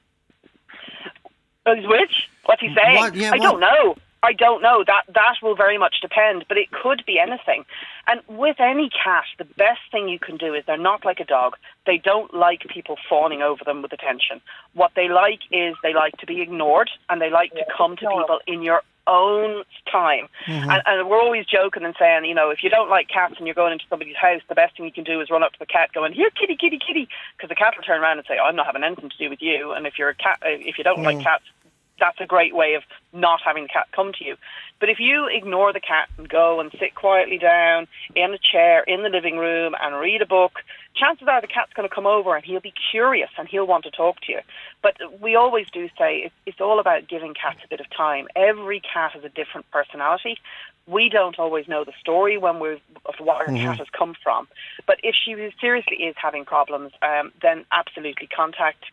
Which? What's he saying? I don't know. I don't know. That will very much depend, but it could be anything. And with any cat, the best thing you can do is they're not like a dog. They don't like people fawning over them with attention. What they like is they like to be ignored, and they like to come to people in your own time. Mm-hmm. And we're always joking and saying, if you don't like cats and you're going into somebody's house, the best thing you can do is run up to the cat going, here, kitty, kitty, kitty, because the cat will turn around and say, I'm not having anything to do with you. And if you're a cat, if you don't like cats, that's a great way of not having the cat come to you. But if you ignore the cat and go and sit quietly down in a chair in the living room and read a book, chances are the cat's going to come over and he'll be curious and he'll want to talk to you. But we always do say it's all about giving cats a bit of time. Every cat has a different personality. We don't always know the story of where our cat has come from. But if she seriously is having problems, then absolutely contact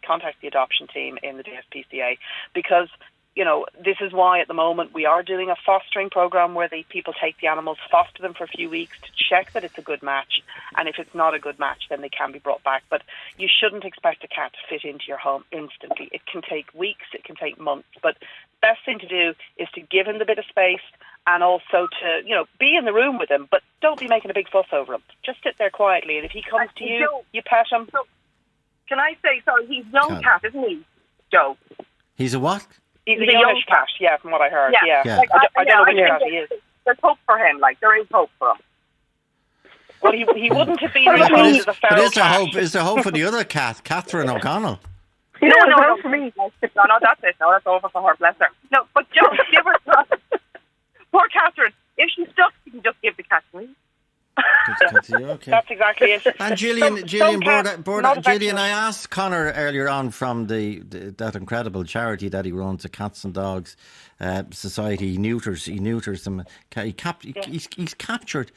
the adoption team in the DSPCA, because this is why at the moment we are doing a fostering program where the people take the animals, foster them for a few weeks to check that it's a good match. And if it's not a good match, then they can be brought back. But you shouldn't expect a cat to fit into your home instantly. It can take weeks, it can take months. But the best thing to do is to give him a bit of space, and also to, be in the room with him, but don't be making a big fuss over him. Just sit there quietly, and if he comes to you, you pet him. So, can I say, sorry, he's a young cat, isn't he, Joe? He's a what? He's a youngish cat, yeah, from what I heard, yeah. I don't know which cat he is. There's hope for him, there is hope for him. Well, he wouldn't have been released as a feral cat. Is there hope for the other cat, Catherine O'Connell? No, for me. No, that's it. No, that's over for her, bless her. No, but Joe, give her... Poor Catherine. If she's stuck, you can just give the cat to me. Okay. That's exactly it. And Gillian, I asked Connor earlier on from that incredible charity that he runs, the Cats and Dogs Society. He neuters them. He's captured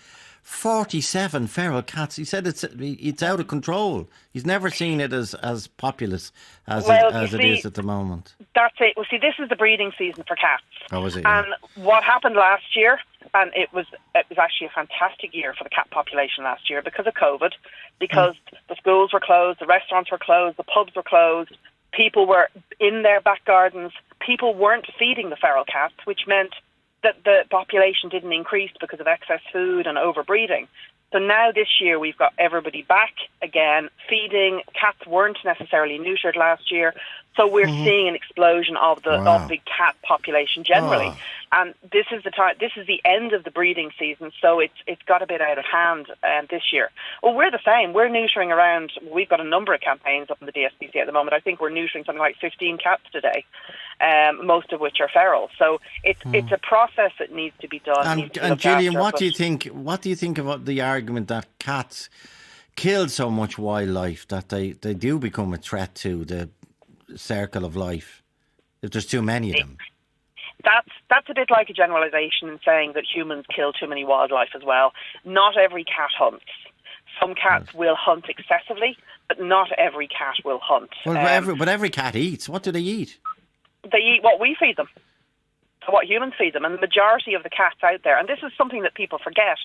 47 feral cats. He said it's out of control. He's never seen it as populous as it is at the moment. That's it. Well, see, this is the breeding season for cats. Oh, is it? And what happened last year, and it was actually a fantastic year for the cat population last year because of COVID, because the schools were closed, the restaurants were closed, the pubs were closed, people were in their back gardens, people weren't feeding the feral cats, which meant that the population didn't increase because of excess food and overbreeding. So now this year we've got everybody back again, feeding. Cats weren't necessarily neutered last year. So we're seeing an explosion of the cat population generally. And this is the time. This is the end of the breeding season, so it's got a bit out of hand this year. Well, we're the same. We're neutering around. We've got a number of campaigns up in the DSPCA at the moment. I think we're neutering something like 15 cats today, most of which are feral. So it's a process that needs to be done. And Gillian, what do you think? What do you think about the argument that cats kill so much wildlife that they do become a threat to the circle of life if there's too many of them? That's a bit like a generalisation in saying that humans kill too many wildlife as well. Not every cat hunts. Some cats will hunt excessively, but not every cat will hunt. Well, but every cat eats. What do they eat? They eat what we feed them, what humans feed them. And the majority of the cats out there, and this is something that people forget,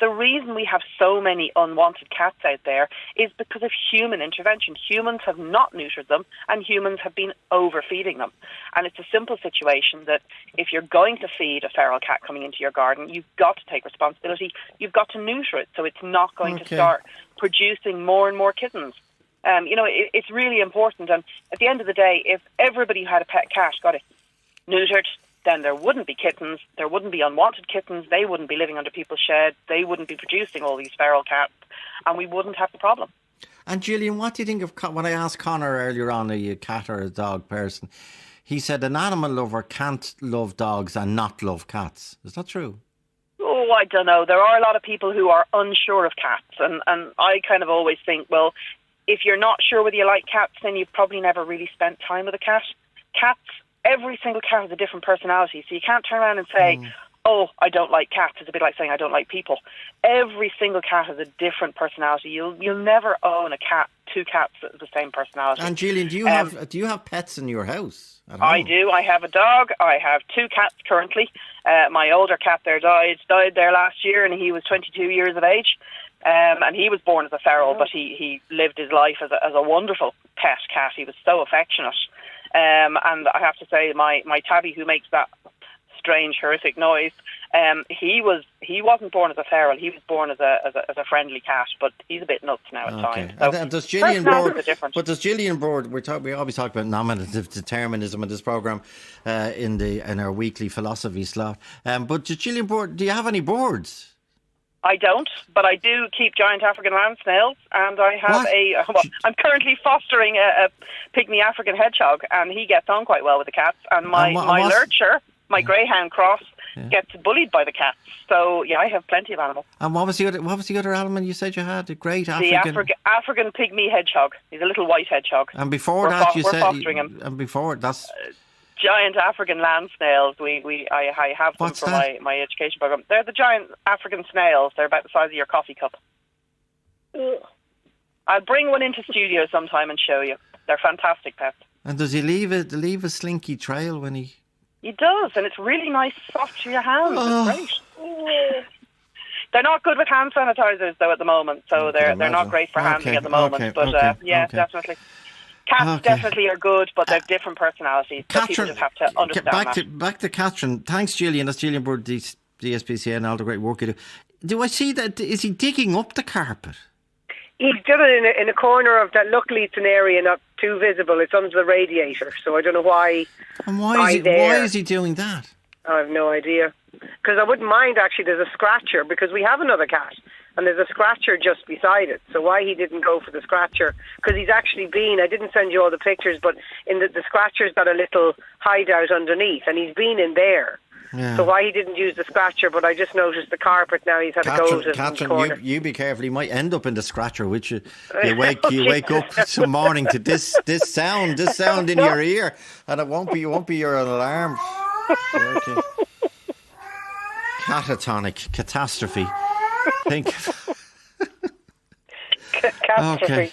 the reason we have so many unwanted cats out there is because of human intervention. Humans have not neutered them, and humans have been overfeeding them. And it's a simple situation that if you're going to feed a feral cat coming into your garden, you've got to take responsibility. You've got to neuter it so it's not going to start producing more and more kittens. It's really important. And at the end of the day, if everybody who had a pet cat got it neutered, then there wouldn't be kittens, there wouldn't be unwanted kittens, they wouldn't be living under people's sheds, they wouldn't be producing all these feral cats, and we wouldn't have the problem. And Gillian, what do you think of, when I asked Connor earlier on, are you a cat or a dog person? He said an animal lover can't love dogs and not love cats. Is that true? Oh, I don't know. There are a lot of people who are unsure of cats, and I kind of always think, well, if you're not sure whether you like cats, then you've probably never really spent time with a cat. Cats, every single cat has a different personality, so you can't turn around and say, oh, I don't like cats. It's a bit like saying I don't like people. Every single cat has a different personality. You'll never own two cats that have the same personality. And Gillian, do you have pets in your house? I do. I have a dog. I have two cats currently. My older cat there died there last year, and he was 22 years of age. And he was born as a feral, but he lived his life as a wonderful pet cat. He was so affectionate. And I have to say, my tabby, who makes that strange, horrific noise, he wasn't born as a feral. He was born as a friendly cat, but he's a bit nuts now at times. So and does Gillian board? But does Gillian board? We always talk about nominative determinism in this program, in our weekly philosophy slot. But does Gillian board? Do you have any boards? I don't, but I do keep giant African land snails, and I have I'm currently fostering a pygmy African hedgehog, and he gets on quite well with the cats. And my lurcher, my greyhound cross, gets bullied by the cats. So yeah, I have plenty of animals. And what was the other animal you said you had? A great African... The African pygmy hedgehog. He's a little white hedgehog. And before we're fostering him. And before that's... giant African land snails. I have them for my education program. They're the giant African snails. They're about the size of your coffee cup. I'll bring one into studio sometime and show you. They're fantastic pets. And does he leave a slinky trail when he... He does, and it's really nice, soft to your hands. It's great. They're not good with hand sanitizers though at the moment, so they're not great for handling at the moment. Definitely. Cats definitely are good, but they're different personalities. So people just have to understand back to Catherine. Thanks, Gillian. That's Gillian Bird, DSPCA, and all the great work you do. Do I see that? Is he digging up the carpet? He's done it in a corner of that. Luckily, it's an area not too visible. It's under the radiator, so I don't know why. And why is he doing that? I have no idea. Because I wouldn't mind, actually, there's a scratcher, because we have another cat, and there's a scratcher just beside it. So why he didn't go for the scratcher? Because he's actually been, I didn't send you all the pictures, but in the scratcher's got a little hideout underneath, and he's been in there. Yeah. So why he didn't use the scratcher, but I just noticed the carpet now, he's had to go to the corner. You be careful, he might end up in the scratcher, which you wake up some morning to this sound in your ear, and it won't be your alarm. Okay. Catatonic catastrophe. Think. Catastrophe.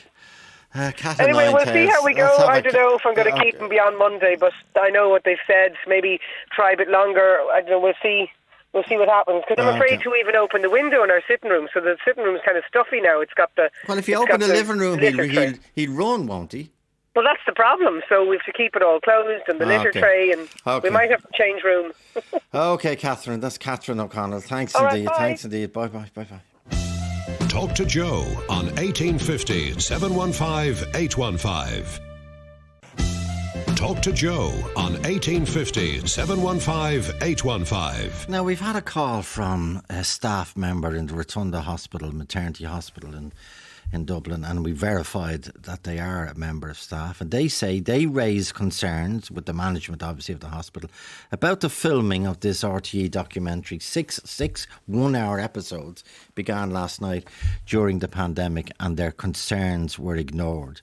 Okay. Anyway, we'll see how we go. I don't know if I'm going to keep them beyond Monday, but I know what they've said. Maybe try a bit longer. I don't know. We'll see. We'll see what happens. Because I'm afraid to even open the window in our sitting room. So the sitting room's kind of stuffy now. It's got the. Well, if you open the living room, he'll run, won't he? Well, that's the problem. So we have to keep it all closed and the litter tray, and we might have to change rooms. Okay, Catherine. That's Catherine O'Connell. Thanks indeed. Thanks indeed. Bye. Talk to Joe on 1850 715 815. Talk to Joe on 1850 715 815. Now, we've had a call from a staff member in the Rotunda Hospital, maternity hospital in Dublin, and we verified that they are a member of staff, and they say they raise concerns with the management, obviously, of the hospital about the filming of this RTE documentary. Six 1-hour episodes began last night during the pandemic, and their concerns were ignored.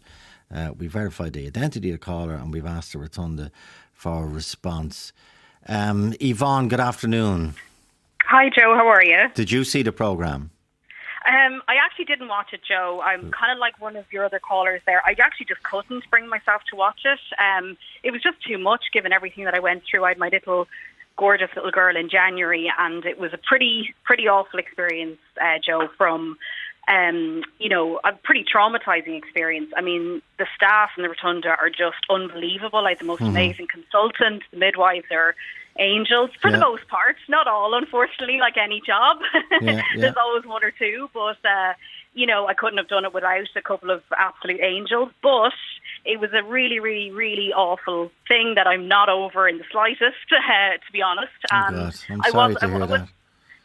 We verified the identity of the caller, and we've asked the Rotunda for a response. Yvonne, good afternoon. Hi, Joe. How are you? Did you see the programme? I actually didn't watch it, Joe. I'm kind of like one of your other callers there. I actually just couldn't bring myself to watch it. It was just too much given everything that I went through. I had my gorgeous little girl in January, and it was a pretty awful experience, Joe, from, a pretty traumatising experience. I mean, the staff in the Rotunda are just unbelievable. Like the most amazing consultants, the midwives are angels for the most part, not all, unfortunately, like any job. There's always one or two, but I couldn't have done it without a couple of absolute angels. But it was a really, really, really awful thing that I'm not over in the slightest, to be honest. I'm sorry to hear that.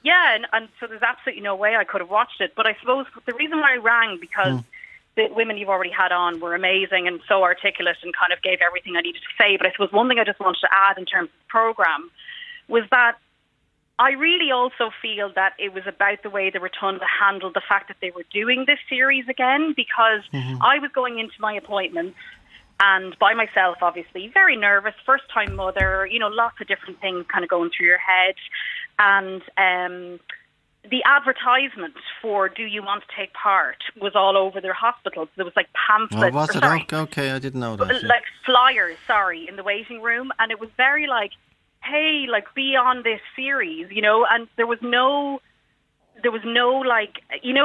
Yeah, and so there's absolutely no way I could have watched it. But I suppose the reason why I rang, because the women you've already had on were amazing and so articulate and kind of gave everything I needed to say. But I suppose one thing I just wanted to add in terms of the programme was that I really also feel that it was about the way the Rotunda handled the fact that they were doing this series again, because I was going into my appointments and by myself, obviously, very nervous, first-time mother, lots of different things kind of going through your head. And the advertisement for "Do you want to take part" was all over their hospitals. There was like pamphlets. Oh, was it? Okay, I didn't know that. Like flyers, in the waiting room, and it was very like, "Hey, like be on this series," and there was no like,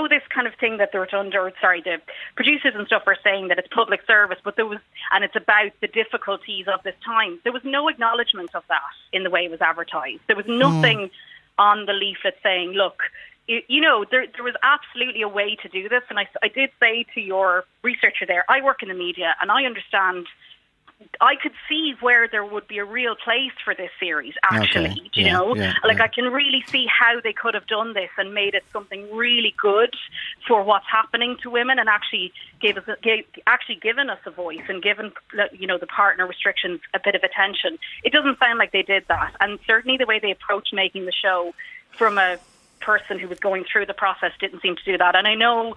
this kind of thing that the Rotunda, the producers and stuff are saying that it's public service, but and it's about the difficulties of this time. There was no acknowledgement of that in the way it was advertised. There was nothing on the leaflet saying, look, there was absolutely a way to do this. And I did say to your researcher there, I work in the media and I understand, I could see where there would be a real place for this series, actually. I can really see how they could have done this and made it something really good for what's happening to women, and actually given us a voice and given the partner restrictions a bit of attention. It doesn't sound like they did that, and certainly the way they approached making the show from a person who was going through the process didn't seem to do that. And I know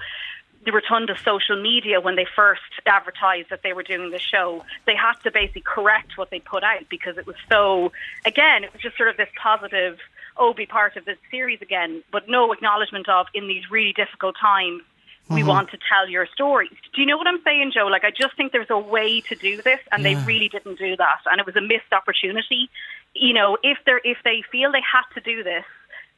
the Rotunda social media, when they first advertised that they were doing the show, they had to basically correct what they put out because it was so, again, it was just sort of this positive, be part of this series again, but no acknowledgement of, in these really difficult times, we want to tell your stories. Do you know what I'm saying, Joe? Like, I just think there's a way to do this, and they really didn't do that, and it was a missed opportunity. If they feel they had to do this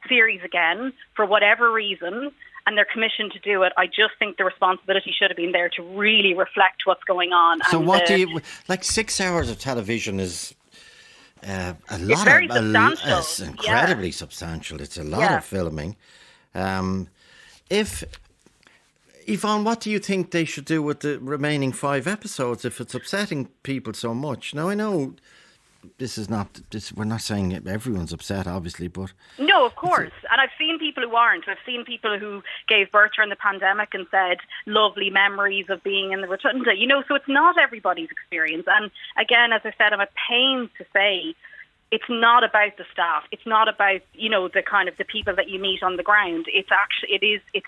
series again for whatever reason, and they're commissioned to do it, I just think the responsibility should have been there to really reflect what's going on. So what do you, 6 hours of television is a lot. It's very substantial. It's incredibly substantial. It's a lot of filming. Yvonne, what do you think they should do with the remaining 5 episodes if it's upsetting people so much? Now, I know we're not saying everyone's upset, obviously, but... No, of course. And I've seen people who aren't. I've seen people who gave birth during the pandemic and said lovely memories of being in the Rotunda, so it's not everybody's experience. And again, as I said, I'm a pain to say it's not about the staff. It's not about, the kind of the people that you meet on the ground. It's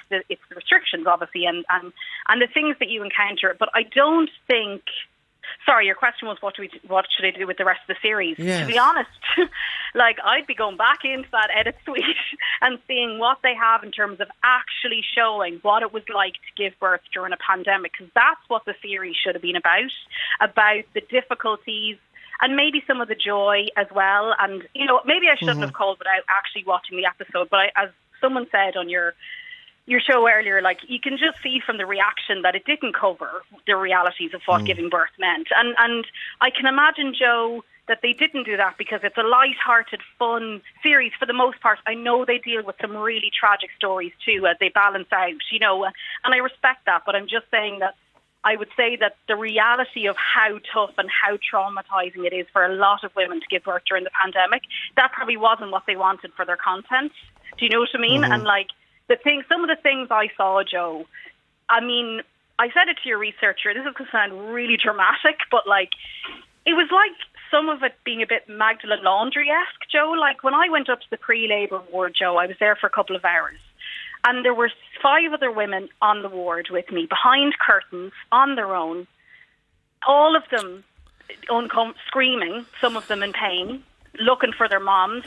the restrictions, obviously, and the things that you encounter. But I don't think... Sorry, your question was what should I do with the rest of the series? Yes. To be honest, like I'd be going back into that edit suite and seeing what they have in terms of actually showing what it was like to give birth during a pandemic, because that's what the series should have been about the difficulties and maybe some of the joy as well. And, you know, maybe I shouldn't have called without actually watching the episode, but as someone said on your show earlier, like, you can just see from the reaction that it didn't cover the realities of what giving birth meant. And I can imagine, Joe, that they didn't do that because it's a light-hearted, fun series for the most part. I know they deal with some really tragic stories too as they balance out, you know, and I respect that, but I'm just saying that I would say that the reality of how tough and how traumatizing it is for a lot of women to give birth during the pandemic, that probably wasn't what they wanted for their content. Do you know what I mean? And like, some of the things I saw, Joe, I mean, I said it to your researcher, this is going to sound really dramatic, but like, it was like some of it being a bit Magdalene Laundry-esque, Joe. Like, when I went up to the pre-labour ward, Joe, I was there for a couple of hours, and there were 5 other women on the ward with me, behind curtains, on their own, all of them screaming, some of them in pain, looking for their moms,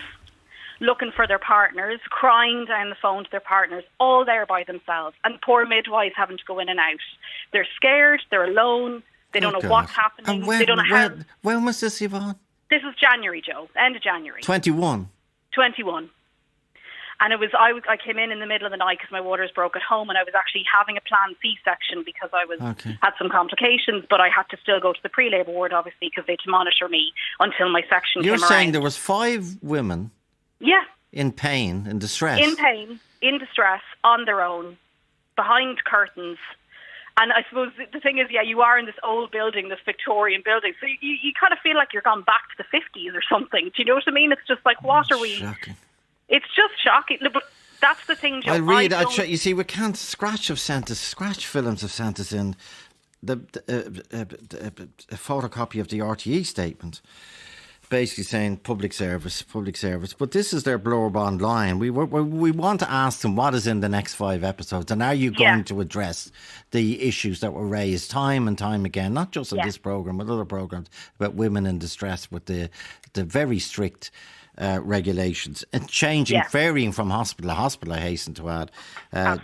looking for their partners, crying down the phone to their partners, all there by themselves, and poor midwives having to go in and out. They're scared, they're alone, they don't know what's happening. And when, they don't know how. When was this, Yvonne? This was January, Joe, end of January. 21. And I came in the middle of the night because my waters broke at home, and I was actually having a planned C-section because I had some complications, but I had to still go to the pre-labour ward, obviously, because they had to monitor me until my section came around. You're saying there was 5 women in pain, in distress? In pain, in distress, on their own, behind curtains. And I suppose the thing is, you are in this old building, this Victorian building, so you kind of feel like you're gone back to the 50s or something. Do you know what I mean? It's just like, what are we... Shocking. It's just shocking. But that's the thing, Joe. I'll read. You see, we can't scratch films have sent us in a photocopy of the RTE statement, basically saying public service. But this is their blurb online. We want to ask them what is in the next 5 episodes, and are you going to address the issues that were raised time and time again, not just in this programme, but other programmes about women in distress with the very strict regulations and varying from hospital to hospital, I hasten to add,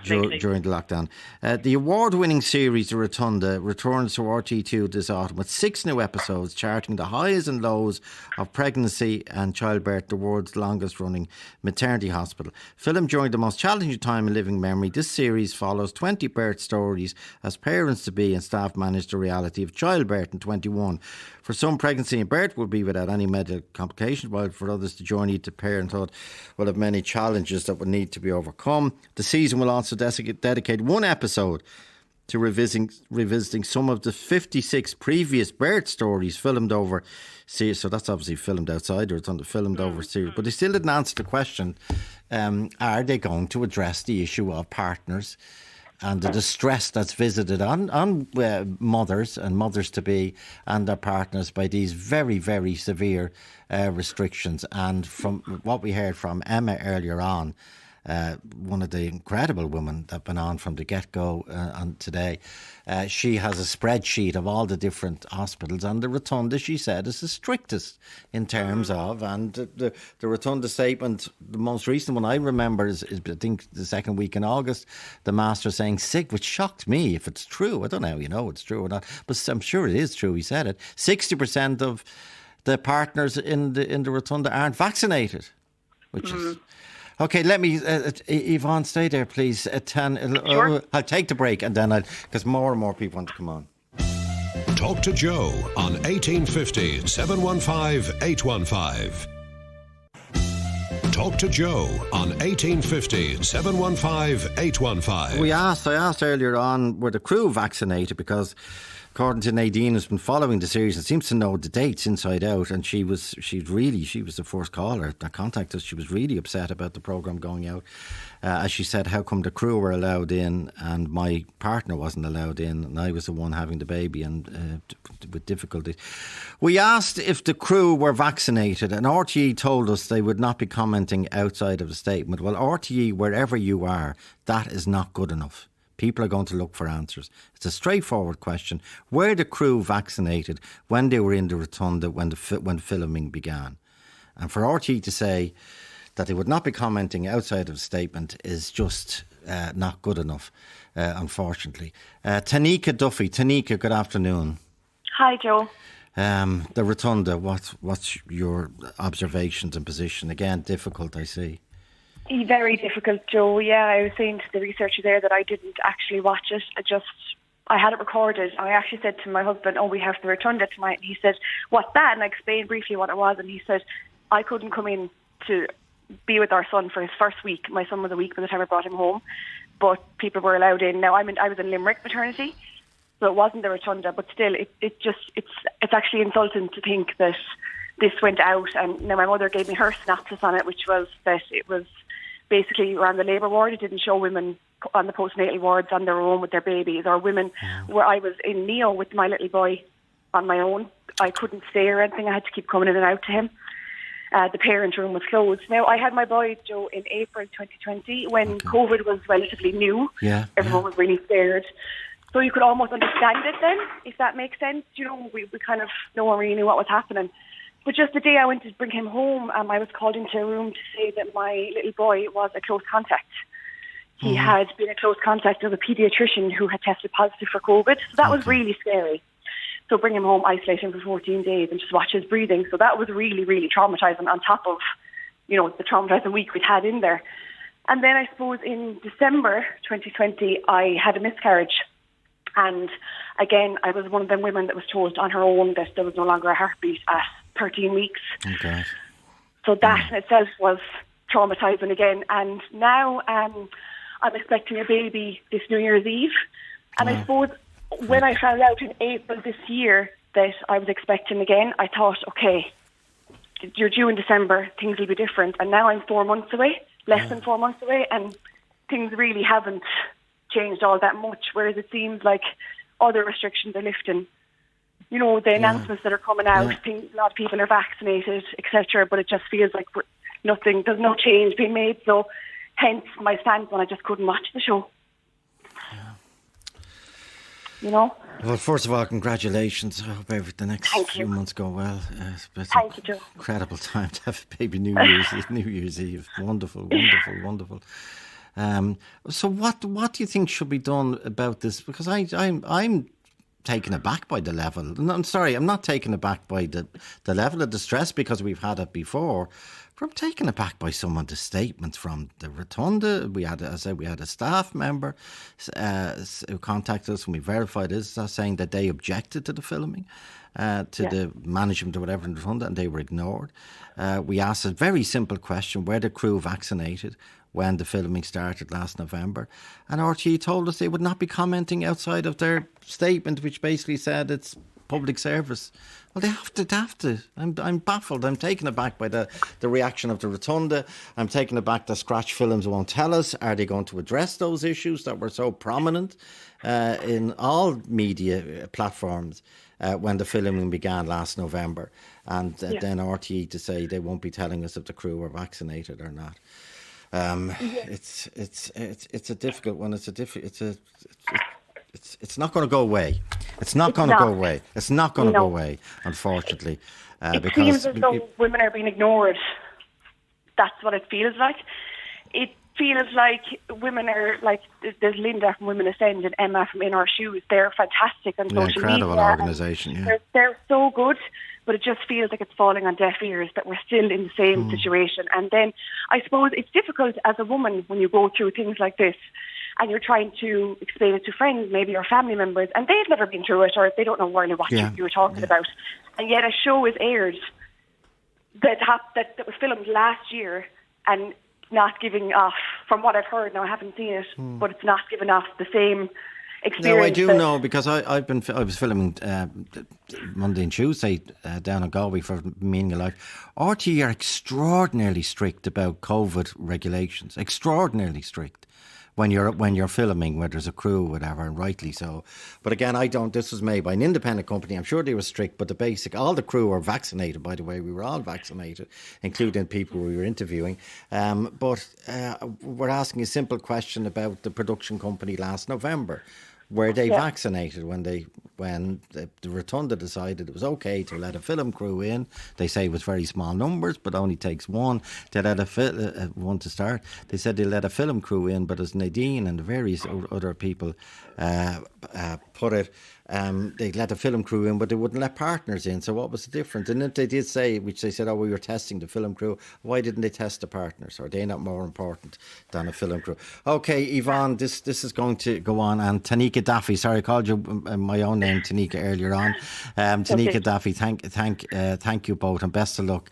during the lockdown. The award-winning series The Rotunda returns to RT2 this autumn with 6 new episodes charting the highs and lows of pregnancy and childbirth, the world's longest-running maternity hospital. Filmed during the most challenging time in living memory, this series follows 20 birth stories as parents-to-be and staff manage the reality of childbirth in 21. For some, pregnancy and birth will be without any medical complications, while for others, the journey to parenthood will have many challenges that will need to be overcome. The season will also dedicate 1 episode to revisiting some of the 56 previous birth stories filmed over series. So that's obviously filmed outside, or it's on the filmed over series. But they still didn't answer the question, are they going to address the issue of partners and the distress that's visited on mothers and mothers-to-be and their partners by these very, very severe restrictions. And from what we heard from Emma earlier on, one of the incredible women that been on from the get-go on today, she has a spreadsheet of all the different hospitals, and the Rotunda, she said, is the strictest in terms of, and the Rotunda statement, the most recent one I remember is I think the second week in August, the Master saying sick, which shocked me if it's true. I don't know how you know it's true or not, but I'm sure it is true. He said it. 60% of the partners in the Rotunda aren't vaccinated, which is... Okay, let me, Yvonne, stay there, please. At 10, Sure. I'll take the break, and then because more and more people want to come on. Talk to Joe on 1850 715 815. Talk to Joe on 1850 715 815. I asked earlier on, were the crew vaccinated? Because according to Nadine, who's been following the series and seems to know the dates inside out, and she was the first caller that contacted us. She was really upset about the programme going out. As she said, how come the crew were allowed in and my partner wasn't allowed in, and I was the one having the baby and with difficulty. We asked if the crew were vaccinated, and RTE told us they would not be commenting outside of the statement. Well, RTE, wherever you are, that is not good enough. People are going to look for answers. It's a straightforward question. Were the crew vaccinated when they were in the rotunda when filming began? And for RTE to say that they would not be commenting outside of the statement is just not good enough, unfortunately. Tanika Duffy. Tanika, good afternoon. Hi, Joe. The rotunda, what's your observations and position? Again, difficult, I see. Very difficult, Joe. Yeah, I was saying to the researcher there that I didn't actually watch it. I had it recorded. I actually said to my husband, we have the rotunda tonight. And he said, what's that? And I explained briefly what it was. And he said, I couldn't come in to be with our son for his first week. My son was a week by the time I brought him home. But people were allowed in. Now, I was in Limerick maternity, so it wasn't the rotunda. But still, it's actually insulting to think that this went out. And now my mother gave me her synopsis on it, which was that it was basically around the labour ward. It didn't show women on the postnatal wards on their own with their babies, or women where I was in Neo with my little boy on my own. I couldn't stay or anything. I had to keep coming in and out to him. The parent room was closed. Now, I had my boy, Joe, in April 2020 when COVID was relatively new. Everyone was really scared. So you could almost understand it then, if that makes sense. You know, we kind of, no one really knew what was happening. But just the day I went to bring him home, I was called into a room to say that my little boy was a close contact. He had been a close contact of a paediatrician who had tested positive for COVID. So that was really scary. So bring him home, isolate him for 14 days and just watch his breathing. So that was really, really traumatising on top of, the traumatising week we'd had in there. And then I suppose in December 2020, I had a miscarriage. And again, I was one of them women that was told on her own that there was no longer a heartbeat at 13 weeks. Okay. So that in itself was traumatising again. And now I'm expecting a baby this New Year's Eve. And I suppose when I found out in April this year that I was expecting again, I thought, okay, you're due in December, things will be different. And now I'm 4 months away, less than 4 months away, and things really haven't changed all that much, whereas it seems like other restrictions are lifting. You know, the announcements that are coming out, a lot of people are vaccinated, etc., but it just feels like there's no change being made. So hence my stance when I just couldn't watch the show. You know? Well, first of all, congratulations. I hope the next few months go well. Thank you, Joe. Incredible time to have a baby New Year's Eve. Wonderful, wonderful, wonderful. So what do you think should be done about this? Because I'm taken aback by the level. No, I'm sorry, I'm not taken aback by the level of distress because we've had it before. But I'm taken aback by some of the statements from the rotunda. We had a staff member who contacted us and we verified this, saying that they objected to the filming, to the management or whatever in the rotunda, and they were ignored. We asked a very simple question: were the crew vaccinated when the filming started last November? And RTE told us they would not be commenting outside of their statement, which basically said it's public service. Well, they have to. I'm baffled. I'm taken aback by the reaction of the rotunda. I'm taken aback that Scratch Films won't tell us. Are they going to address those issues that were so prominent in all media platforms when the filming began last November? And then RTE to say they won't be telling us if the crew were vaccinated or not. It's a difficult one. It's not going to go away. It's not going to go away. It's not going to go away, unfortunately. It seems as though women are being ignored. That's what it feels like. It feels like women are like, there's Linda from Women Ascend and Emma from In Our Shoes. They're fantastic on social media. Incredible organisation, They're so good, but it just feels like it's falling on deaf ears, that we're still in the same situation. And then I suppose it's difficult as a woman when you go through things like this and you're trying to explain it to friends, maybe your family members, and they've never been through it or they don't know really what you were talking about. And yet a show is aired that was filmed last year and not giving off, from what I've heard, now I haven't seen it, but it's not giving off the same experience. No, I do know, because I was filming Monday and Tuesday down in Galway for Meaning of Life. RTE are extraordinarily strict about COVID regulations, extraordinarily strict. when you're filming where there's a crew, whatever, and rightly so. But again, this was made by an independent company. I'm sure they were strict, but all the crew were vaccinated, by the way. We were all vaccinated, including people we were interviewing. But we're asking a simple question about the production company last November. Were they vaccinated when the Rotunda decided it was okay to let a film crew in? They say it was very small numbers, but only takes one. They let one to start. They said they let a film crew in, but as Nadine and the various other people put it, they let a film crew in, but they wouldn't let partners in. So what was the difference? And if they did say, which they said, we were testing the film crew, why didn't they test the partners? Are they not more important than a film crew? Okay, Yvonne, this is going to go on. And Tanika Duffy, sorry, I called you my own name, Tanika, earlier on. Tanika Duffy, thank you both, and best of luck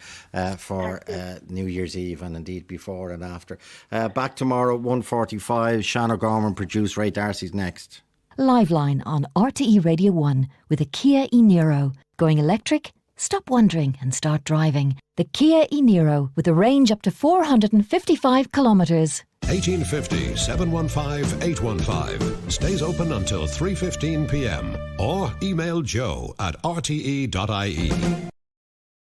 for New Year's Eve, and indeed before and after. Back tomorrow at 1:45. Sean O'Gorman produced. Ray Darcy's next. Liveline on RTE Radio 1 with a Kia e-Niro. Going electric? Stop wondering and start driving. The Kia e-Niro with a range up to 455 kilometres. 1850 715 815. Stays open until 3:15 p.m. or email joe@rte.ie.